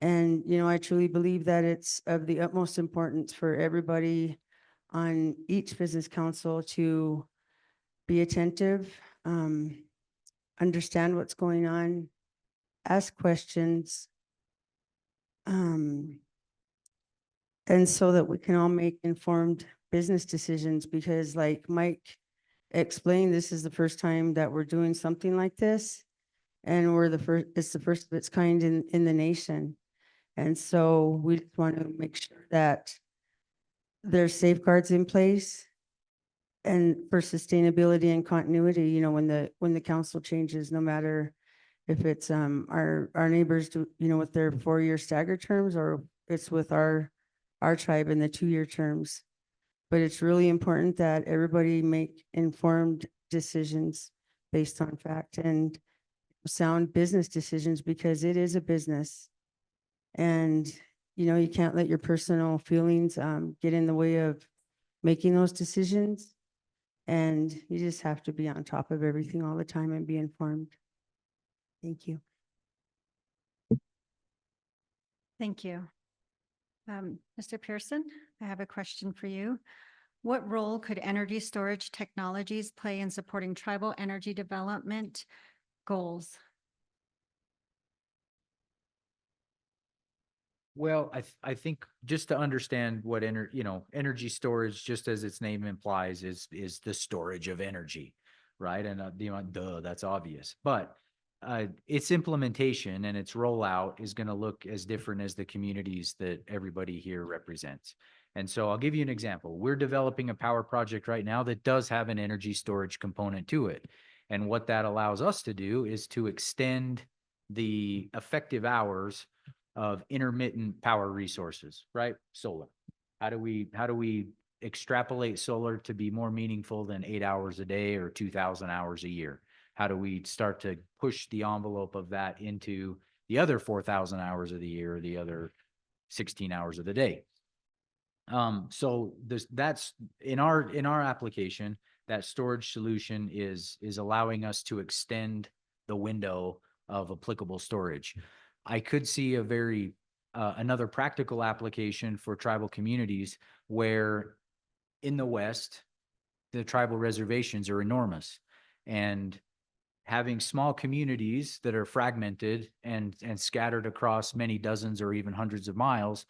And, you know, I truly believe that it's of the utmost importance for everybody on each business council to be attentive, understand what's going on, ask questions, Um, and so that we can all make informed business decisions, because like Mike explained, this is the first time that we're doing something like this. And we're the first, it's the first of its kind in the nation. And so we just want to make sure that there's safeguards in place and for sustainability and continuity, you know, when the council changes, no matter if it's our neighbors do, you know, with their 4-year staggered terms, or it's with our tribe in the 2-year terms. But it's really important that everybody make informed decisions based on fact and sound business decisions, because it is a business. And, you know, you can't let your personal feelings get in the way of making those decisions. And you just have to be on top of everything all the time and be informed. Thank you. Thank you. Mr. Pearson, I have a question for you. What role could energy storage technologies play in supporting tribal energy development goals? Well, I think just to understand what energy storage, just as its name implies, is the storage of energy, right? And that's obvious. But its implementation and its rollout is going to look as different as the communities that everybody here represents. And so I'll give you an example. We're developing a power project right now that does have an energy storage component to it. And what that allows us to do is to extend the effective hours of intermittent power resources, right? Solar. How do we extrapolate solar to be more meaningful than 8 hours a day or 2,000 hours a year? How do we start to push the envelope of that into the other 4,000 hours of the year, or the other 16 hours of the day? So that's in our application, that storage solution is allowing us to extend the window of applicable storage. I could see a very another practical application for tribal communities where in the West, the tribal reservations are enormous, and having small communities that are fragmented and scattered across many dozens or even hundreds of miles,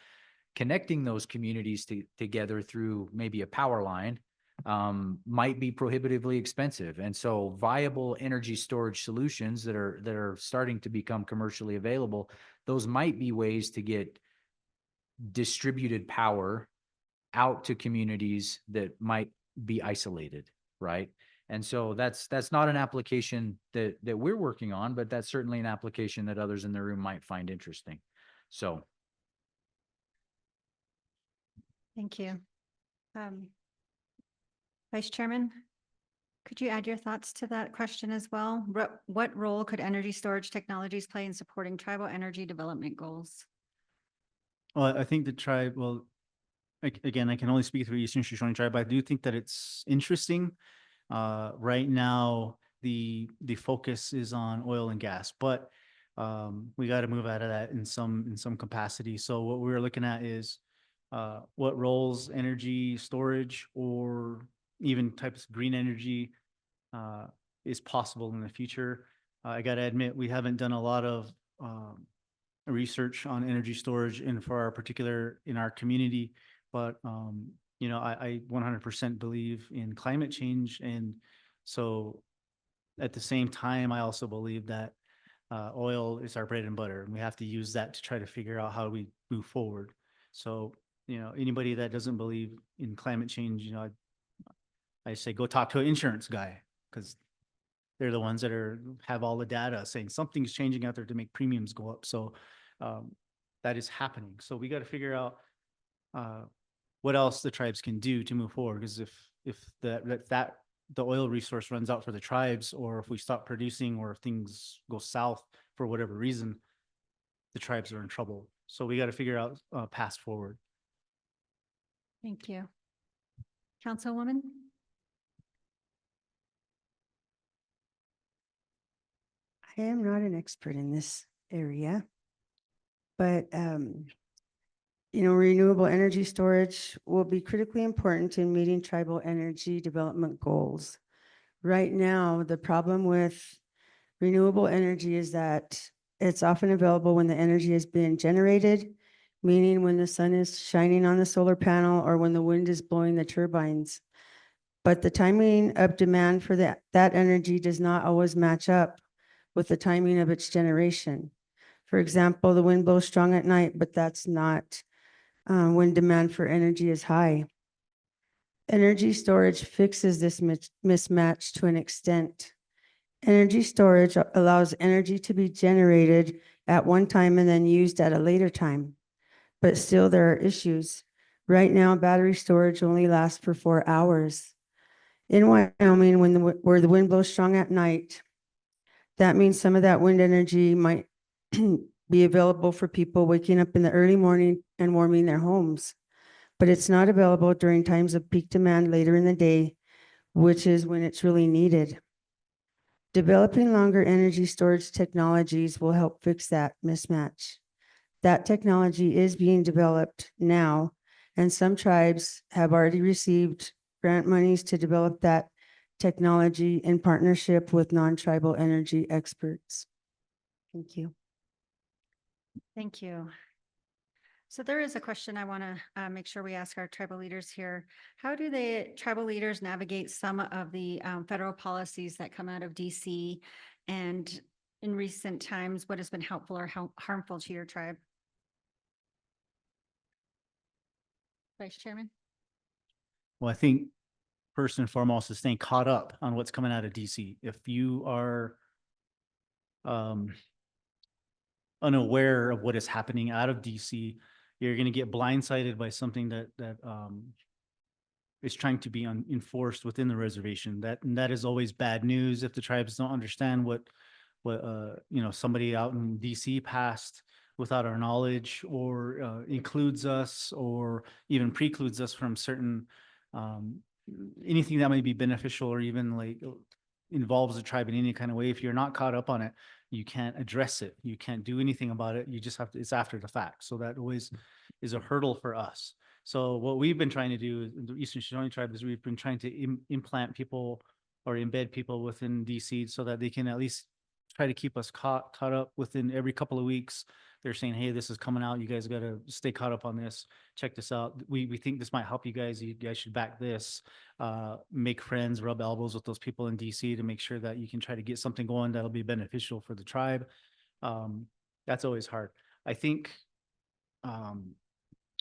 connecting those communities together through maybe a power line might be prohibitively expensive. And so viable energy storage solutions that are starting to become commercially available, those might be ways to get distributed power out to communities that might be isolated, right? And so that's not an application that we're working on, but that's certainly an application that others in the room might find interesting. So Thank you. Vice Chairman, could you add your thoughts to that question as well? What role could energy storage technologies play in supporting tribal energy development goals? Well, I think the tribe, well, again, I can only speak through Eastern Shoshone Tribe, but I do think that it's interesting. Right now, the focus is on oil and gas, but we got to move out of that in some capacity. So what we're looking at is what roles energy storage or even types of green energy is possible in the future. I got to admit, we haven't done a lot of research on energy storage in our community, but you know, I 100% believe in climate change, and so at the same time, I also believe that oil is our bread and butter, and we have to use that to try to figure out how we move forward. So, you know, anybody that doesn't believe in climate change, you know, I say go talk to an insurance guy, because they're the ones that have all the data saying something's changing out there to make premiums go up. So that is happening. So we got to figure out what else the tribes can do to move forward. Because if the oil resource runs out for the tribes, or if we stop producing, or if things go south for whatever reason, the tribes are in trouble. So we got to figure out a path forward. Thank you. Councilwoman? I am not an expert in this area, but you know, renewable energy storage will be critically important in meeting tribal energy development goals. Right now, the problem with renewable energy is that it's often available when the energy has been generated meaning when the sun is shining on the solar panel or when the wind is blowing the turbines. But the timing of demand for that energy does not always match up with the timing of its generation. For example, the wind blows strong at night, but that's not when demand for energy is high. Energy storage fixes this mismatch to an extent. Energy storage allows energy to be generated at one time and then used at a later time. But still, there are issues. Right now, battery storage only lasts for 4 hours. In Wyoming, where the wind blows strong at night, that means some of that wind energy might be available for people waking up in the early morning and warming their homes. But it's not available during times of peak demand later in the day, which is when it's really needed. Developing longer energy storage technologies will help fix that mismatch. That technology is being developed now, and some tribes have already received grant monies to develop that technology in partnership with non-tribal energy experts. Thank you. Thank you. So there is a question I want to make sure we ask our tribal leaders here. How do the tribal leaders navigate some of the federal policies that come out of DC? And in recent times, what has been helpful or harmful to your tribe? Vice Chairman? Well, I think first and foremost is staying caught up on what's coming out of DC. If you are unaware of what is happening out of DC, you're going to get blindsided by something that is trying to be enforced within the reservation. That is always bad news if the tribes don't understand what somebody out in DC passed without our knowledge, or includes us, or even precludes us from certain anything that might be beneficial, or even like involves the tribe in any kind of way. If you're not caught up on it, you can't address it. You can't do anything about it. You just have to, it's after the fact. So that always is a hurdle for us. So what we've been trying to do in the Eastern Shoshone tribe is we've been trying to implant people or embed people within DC so that they can at least try to keep us caught up within every couple of weeks. They're saying, hey, this is coming out. You guys got to stay caught up on this. Check this out. We think this might help you guys. You guys should back this. Make friends, rub elbows with those people in DC to make sure that you can try to get something going that'll be beneficial for the tribe. That's always hard. I think, and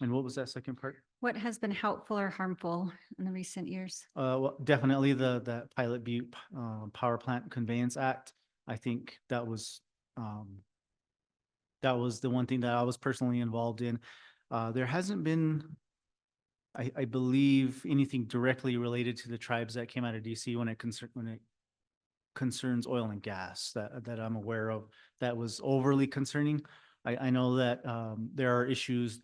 what was that second part? What has been helpful or harmful in the recent years? Well, definitely the Pilot Butte Power Plant Conveyance Act. I think that was the one thing that I was personally involved in. There hasn't been, I believe, anything directly related to the tribes that came out of DC when it concerns oil and gas that I'm aware of that was overly concerning. I know that there are issues.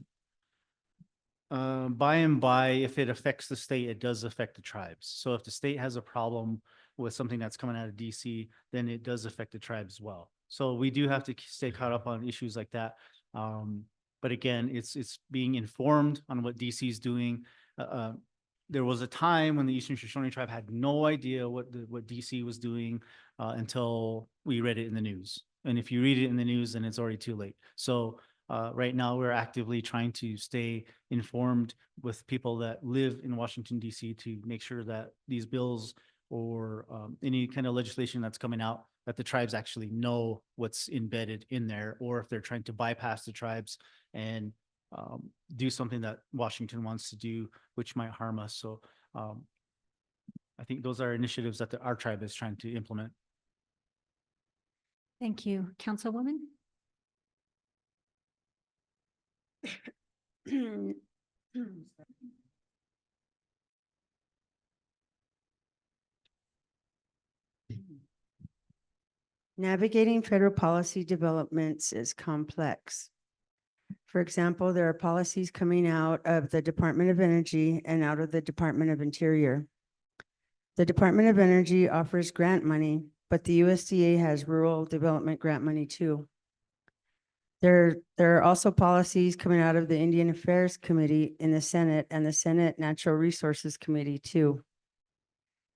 By and by, if it affects the state, it does affect the tribes. So if the state has a problem with something that's coming out of DC, then it does affect the tribes as well. So we do have to stay caught up on issues like that. But again, it's being informed on what DC is doing. There was a time when the Eastern Shoshone tribe had no idea what DC was doing until we read it in the news. And if you read it in the news, then it's already too late. So right now, we're actively trying to stay informed with people that live in Washington, D.C. to make sure that these bills or any kind of legislation that's coming out, that the tribes actually know what's embedded in there, or if they're trying to bypass the tribes and do something that Washington wants to do, which might harm us. So I think those are initiatives that our tribe is trying to implement. Thank you. Councilwoman? Navigating federal policy developments is complex. For example, there are policies coming out of the Department of Energy and out of the Department of Interior. The Department of Energy offers grant money, but the USDA has rural development grant money too. There are also policies coming out of the Indian Affairs Committee in the Senate and the Senate Natural Resources Committee too.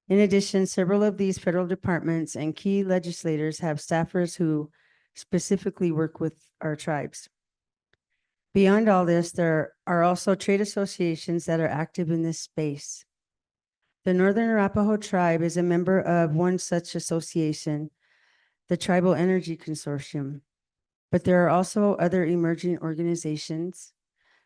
In addition, several of these federal departments and key legislators have staffers who specifically work with our tribes. Beyond all this, there are also trade associations that are active in this space. The Northern Arapaho Tribe is a member of one such association, the Tribal Energy Consortium. But there are also other emerging organizations,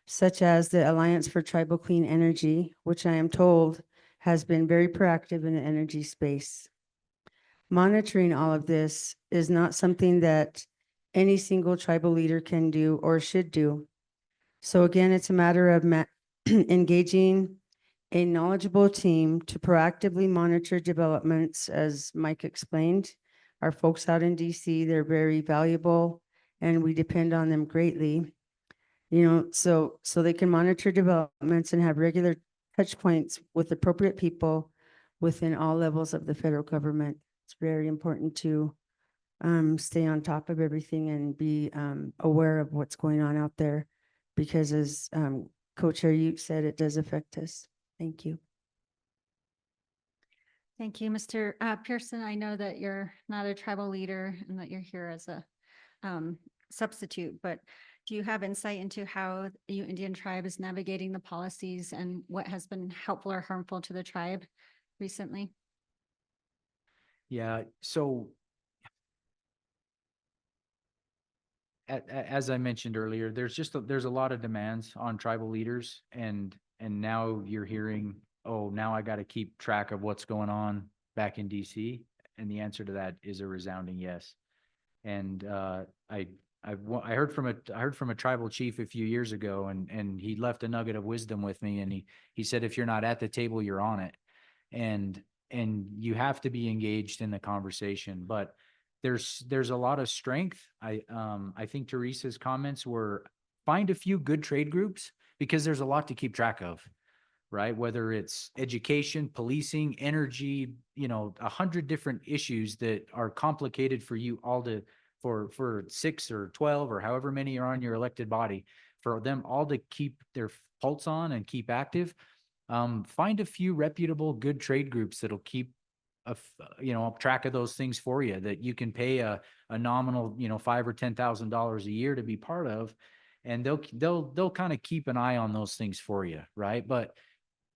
such as the Alliance for Tribal Clean Energy, which I am told has been very proactive in the energy space. Monitoring all of this is not something that any single tribal leader can do or should do. So again, it's a matter of engaging a knowledgeable team to proactively monitor developments, as Mike explained. Our folks out in DC, they're very valuable and we depend on them greatly. So they can monitor developments and have regular touch points with appropriate people within all levels of the federal government. It's very important to stay on top of everything and be aware of what's going on out there, because as Co-Chair Ute said, it does affect us. Thank you. Thank you, Mr. Pearson. I know that you're not a tribal leader and that you're here as a substitute, but do you have insight into how the Ute Indian tribe is navigating the policies and what has been helpful or harmful to the tribe recently? Yeah, so as I mentioned earlier, there's a lot of demands on tribal leaders, and now you're hearing, oh, now I got to keep track of what's going on back in DC, and the answer to that is a resounding yes. And I heard from a tribal chief a few years ago, and he left a nugget of wisdom with me, and he said, if you're not at the table, you're on it, and you have to be engaged in the conversation. But there's a lot of strength. I think Teresa's comments were, find a few good trade groups, because there's a lot to keep track of, right? Whether it's education, policing, energy, 100 different issues that are complicated for you all for 6 or 12 or however many are on your elected body, for them all to keep their pulse on and keep active. Find a few reputable, good trade groups that'll keep track of those things for you, that you can pay a nominal, $5,000 or $10,000 a year to be part of, and they'll kind of keep an eye on those things for you, right? But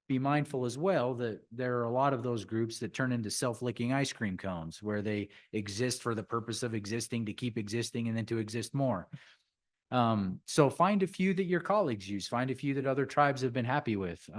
be mindful as well that there are a lot of those groups that turn into self-licking ice cream cones, where they exist for the purpose of existing, to keep existing, and then to exist more. So find a few that your colleagues use, find a few that other tribes have been happy with.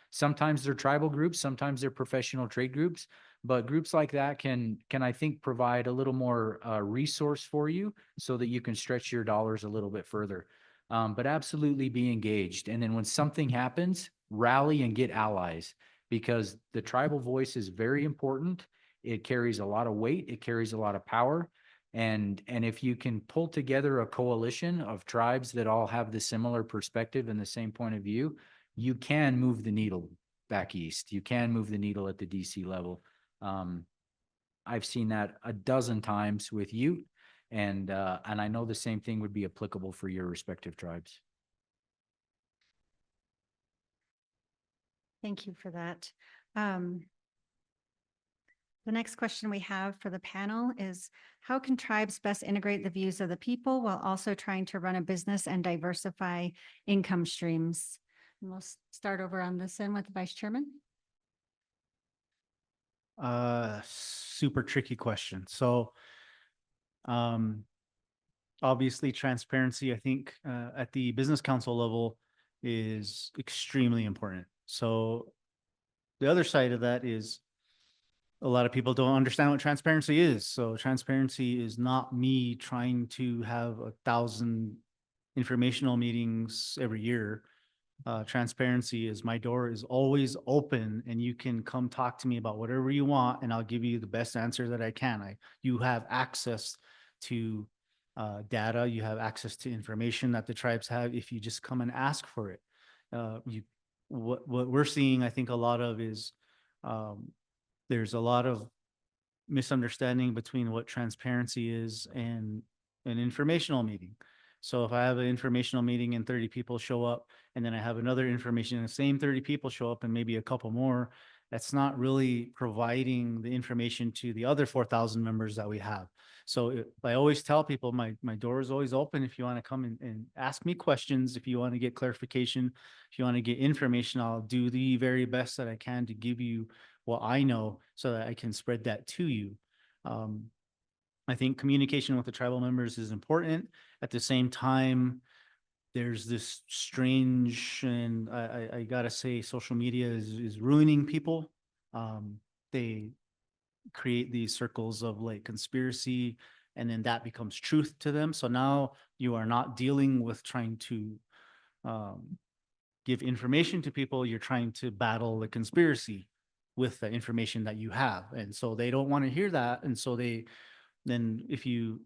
Sometimes they're tribal groups, sometimes they're professional trade groups, but groups like that can I think provide a little more resource for you, so that you can stretch your dollars a little bit further. But absolutely be engaged. And then when something happens, rally and get allies, because the tribal voice is very important. It carries a lot of weight. It carries a lot of power. And if you can pull together a coalition of tribes that all have the similar perspective and the same point of view, you can move the needle back east. You can move the needle at the DC level. I've seen that a dozen times with Ute, and I know the same thing would be applicable for your respective tribes. Thank you for that. The next question we have for the panel is, how can tribes best integrate the views of the people while also trying to run a business and diversify income streams? And we'll start over on this end with the Vice Chairman. Super tricky question. So, obviously transparency, I think, at the business council level is extremely important. So the other side of that is, a lot of people don't understand what transparency is. So transparency is not me trying to have 1,000 informational meetings every year. Transparency is, my door is always open, and you can come talk to me about whatever you want, and I'll give you the best answer that I can. You have access to data, you have access to information that the tribes have if you just come and ask for it. What we're seeing, I think, a lot of is, there's a lot of misunderstanding between what transparency is and an informational meeting. So if I have an informational meeting and 30 people show up, and then I have another information and the same 30 people show up and maybe a couple more, that's not really providing the information to the other 4,000 members that we have. So I always tell people my door is always open if you want to come and ask me questions, if you want to get clarification, if you want to get information, I'll do the very best that I can to give you what I know so that I can spread that to you. I think communication with the tribal members is important. At the same time, there's this strange, and I gotta say, social media is ruining people. They create these circles of like conspiracy, and then that becomes truth to them. So now you are not dealing with trying to give information to people. You're trying to battle the conspiracy with the information that you have, and so they don't want to hear that. And so then if you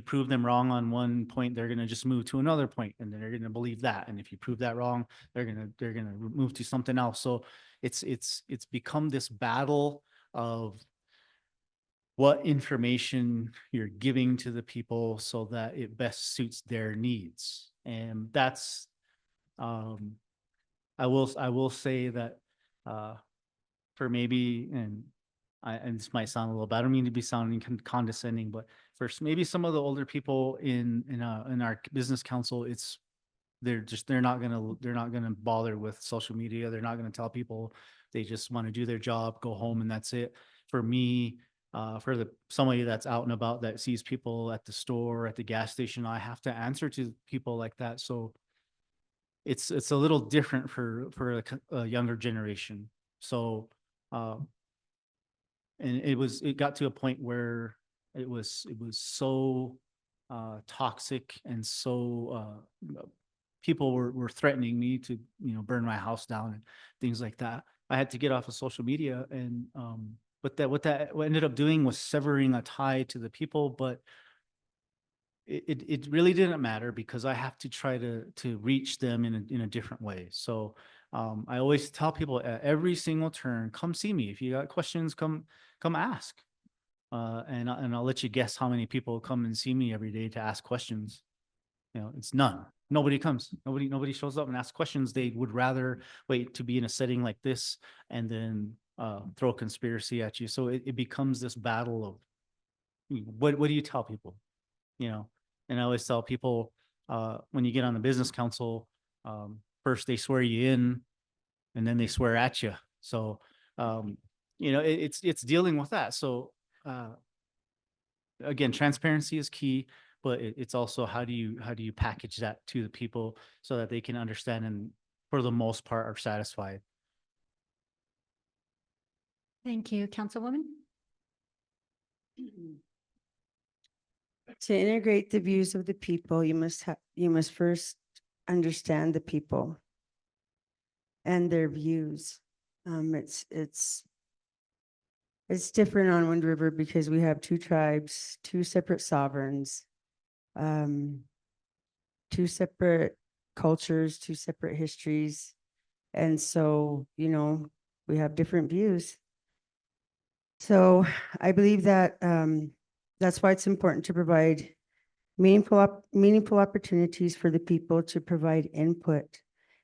prove them wrong on one point, they're going to just move to another point, and then they're going to believe that. And if you prove that wrong, they're going to move to something else. So it's become this battle of what information you're giving to the people so that it best suits their needs. And that's, I will say that, for maybe, and this might sound a little bad, I don't mean to be sounding condescending, but for maybe some of the older people in our business council, they're not gonna bother with social media. They're not gonna tell people. They just want to do their job, go home, and that's it. For me, for somebody that's out and about that sees people at the store, at the gas station, I have to answer to people like that. So it's a little different for a younger generation. So, and it got to a point where it was so toxic, and so people were threatening me to burn my house down and things like that. I had to get off of social media, and but what ended up doing was severing a tie to the people. But it really didn't matter, because I have to try to reach them in a different way. So I always tell people at every single turn, come see me. If you got questions, come ask. And I'll let you guess how many people come and see me every day to ask questions. It's none. Nobody comes. Nobody shows up and asks questions. They would rather wait to be in a setting like this and then throw a conspiracy at you. So it becomes this battle of what do you tell people? And I always tell people, when you get on the business council, first they swear you in, and then they swear at you. So it's dealing with that. So again, transparency is key, but it's also how do you package that to the people so that they can understand and for the most part are satisfied. Thank you, Councilwoman. To integrate the views of the people, you must first understand the people and their views. It's different on Wind River because we have two tribes, two separate sovereigns, two separate cultures, two separate histories. And so, we have different views. So I believe that that's why it's important to provide meaningful opportunities for the people to provide input.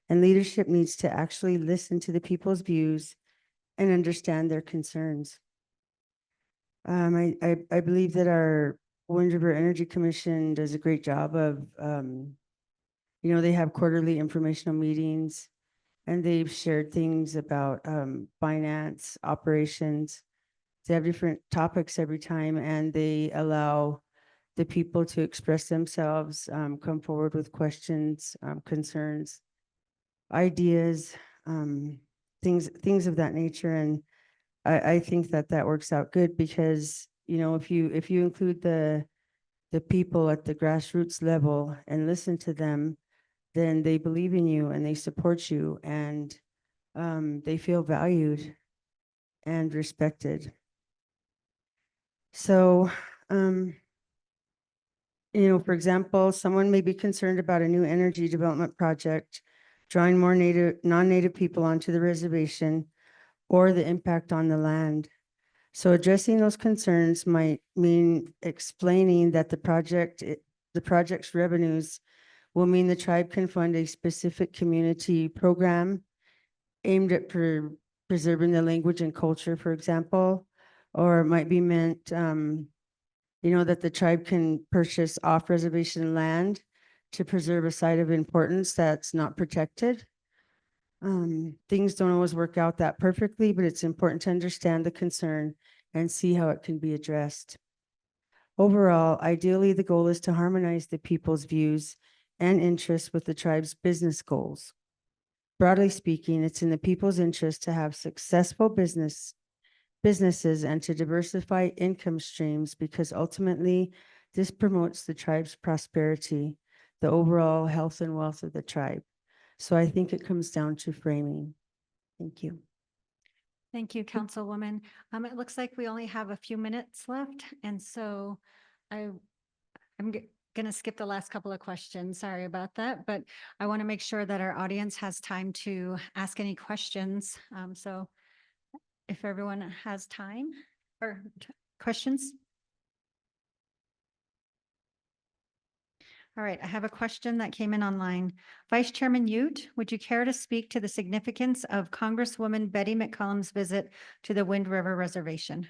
And leadership needs to actually listen to the people's views and understand their concerns. I believe that our Wind River Energy Commission does a great job of, they have quarterly informational meetings, and they've shared things about finance, operations. They have different topics every time, and they allow the people to express themselves, come forward with questions, concerns, ideas, things of that nature. And I think that works out good because, if you include the people at the grassroots level and listen to them, then they believe in you and they support you, and they feel valued and respected. So, for example, someone may be concerned about a new energy development project, drawing more non-native people onto the reservation, or the impact on the land. So addressing those concerns might mean explaining that the project's revenues will mean the tribe can fund a specific community program aimed at preserving the language and culture, for example, or it might be meant, that the tribe can purchase off-reservation land to preserve a site of importance that's not protected. Things don't always work out that perfectly, but it's important to understand the concern and see how it can be addressed. Overall, ideally, the goal is to harmonize the people's views and interests with the tribe's business goals. Broadly speaking, it's in the people's interest to have successful businesses and to diversify income streams because ultimately this promotes the tribe's prosperity, the overall health and wealth of the tribe. So I think it comes down to framing. Thank you. Thank you, Councilwoman. It looks like we only have a few minutes left, and so I'm going to skip the last couple of questions. Sorry about that, but I want to make sure that our audience has time to ask any questions. So if everyone has time or questions. All right, I have a question that came in online. Vice Chairman Ute, would you care to speak to the significance of Congresswoman Betty McCollum's visit to the Wind River Reservation?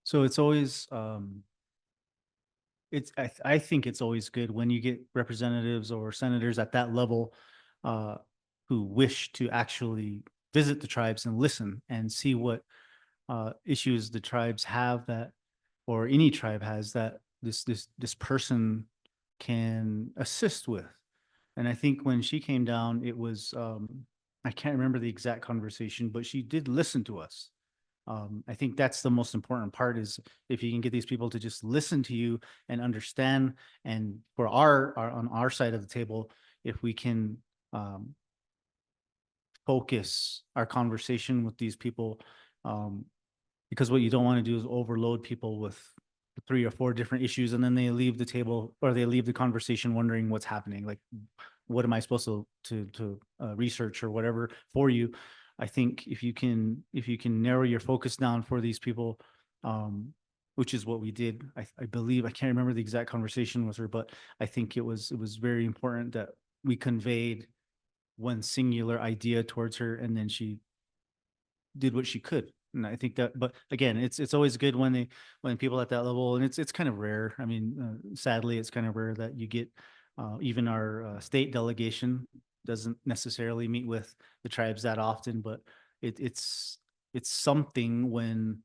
So it's always, I think it's always good when you get representatives or senators at that level who wish to actually visit the tribes and listen and see what issues the tribes have that, or any tribe has that this person can assist with. And I think when she came down, it was, I can't remember the exact conversation, but she did listen to us. I think that's the most important part is if you can get these people to just listen to you and understand. And for on our side of the table, if we can focus our conversation with these people, because what you don't want to do is overload people with 3 or 4 different issues, and then they leave the table or they leave the conversation wondering what's happening. Like, what am I supposed to research or whatever for you? I think if you can narrow your focus down for these people, which is what we did. I believe I can't remember the exact conversation with her, but I think it was very important that we conveyed one singular idea towards her, and then she did what she could. And I think that, but again, it's always good when people at that level, and it's kind of rare. I mean, sadly, it's kind of rare that you get even our state delegation doesn't necessarily meet with the tribes that often, but it's something when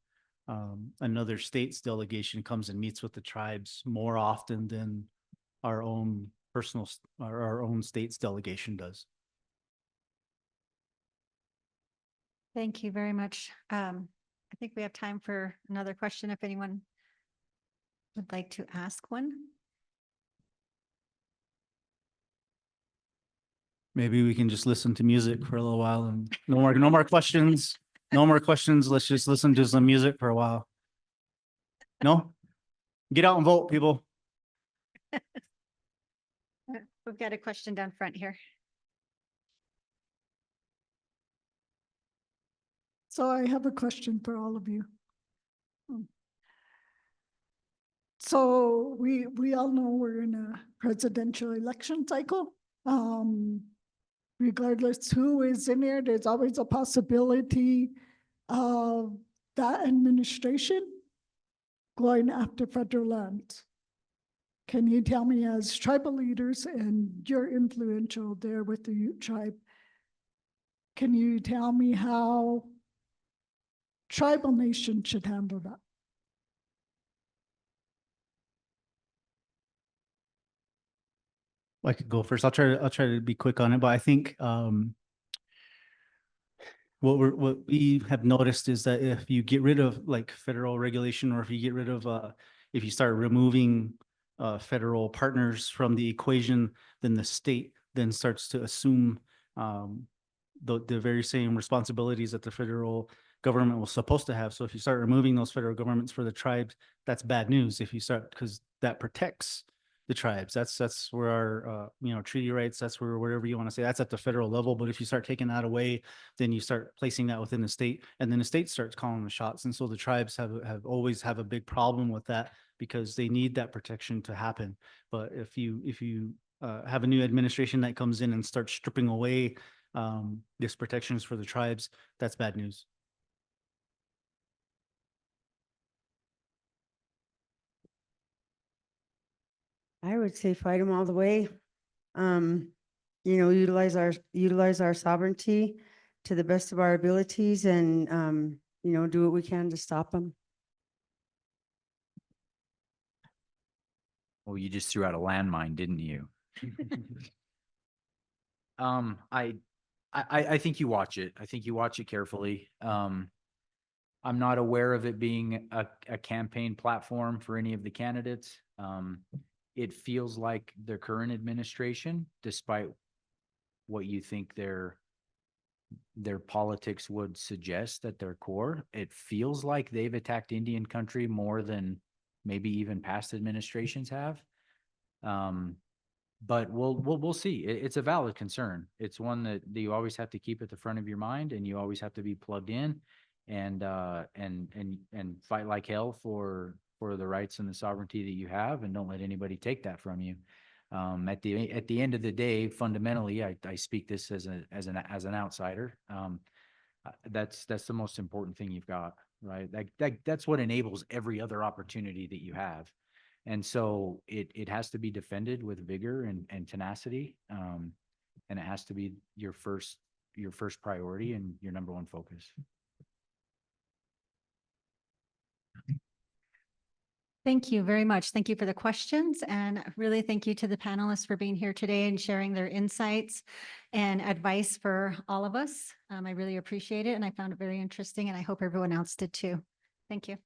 another state's delegation comes and meets with the tribes more often than our own our own state's delegation does. Thank you very much. I think we have time for another question if anyone would like to ask one. Maybe we can just listen to music for a little while and no more questions. No more questions. Let's just listen to some music for a while. No? Get out and vote, people. We've got a question down front here. So I have a question for all of you. So we all know we're in a presidential election cycle. Regardless who is in there, there's always a possibility of that administration going after federal lands. Can you tell me, as tribal leaders, and you're influential there with the Ute tribe, can you tell me how tribal nations should handle that? I could go first. I'll try to be quick on it, but I think what we have noticed is that if you get rid of like federal regulation, or if you get rid of if you start removing federal partners from the equation, then the state then starts to assume the very same responsibilities that the federal government was supposed to have. So if you start removing those federal governments for the tribes, that's bad news. If you start, because that protects the tribes. That's where our treaty rights, that's where whatever you want to say, that's at the federal level. But if you start taking that away, then you start placing that within the state, and then the state starts calling the shots. And so the tribes have always have a big problem with that because they need that protection to happen. But if you have a new administration that comes in and starts stripping away these protections for the tribes, that's bad news. I would say fight them all the way. Utilize our sovereignty to the best of our abilities and, do what we can to stop them. Well, you just threw out a landmine, didn't you? I think you watch it. I think you watch it carefully. I'm not aware of it being a campaign platform for any of the candidates. It feels like the current administration, despite what you think their politics would suggest at their core, it feels like they've attacked Indian country more than maybe even past administrations have. But we'll see. It's a valid concern. It's one that you always have to keep at the front of your mind, and you always have to be plugged in and fight like hell for the rights and the sovereignty that you have, and don't let anybody take that from you. At the end of the day, fundamentally, I speak this as an outsider. That's the most important thing you've got, right? That's what enables every other opportunity that you have. And so it has to be defended with vigor and tenacity. And it has to be your first priority and your number one focus. Thank you very much. Thank you for the questions, and really thank you to the panelists for being here today and sharing their insights and advice for all of us. I really appreciate it, and I found it very interesting, and I hope everyone else did too. Thank you.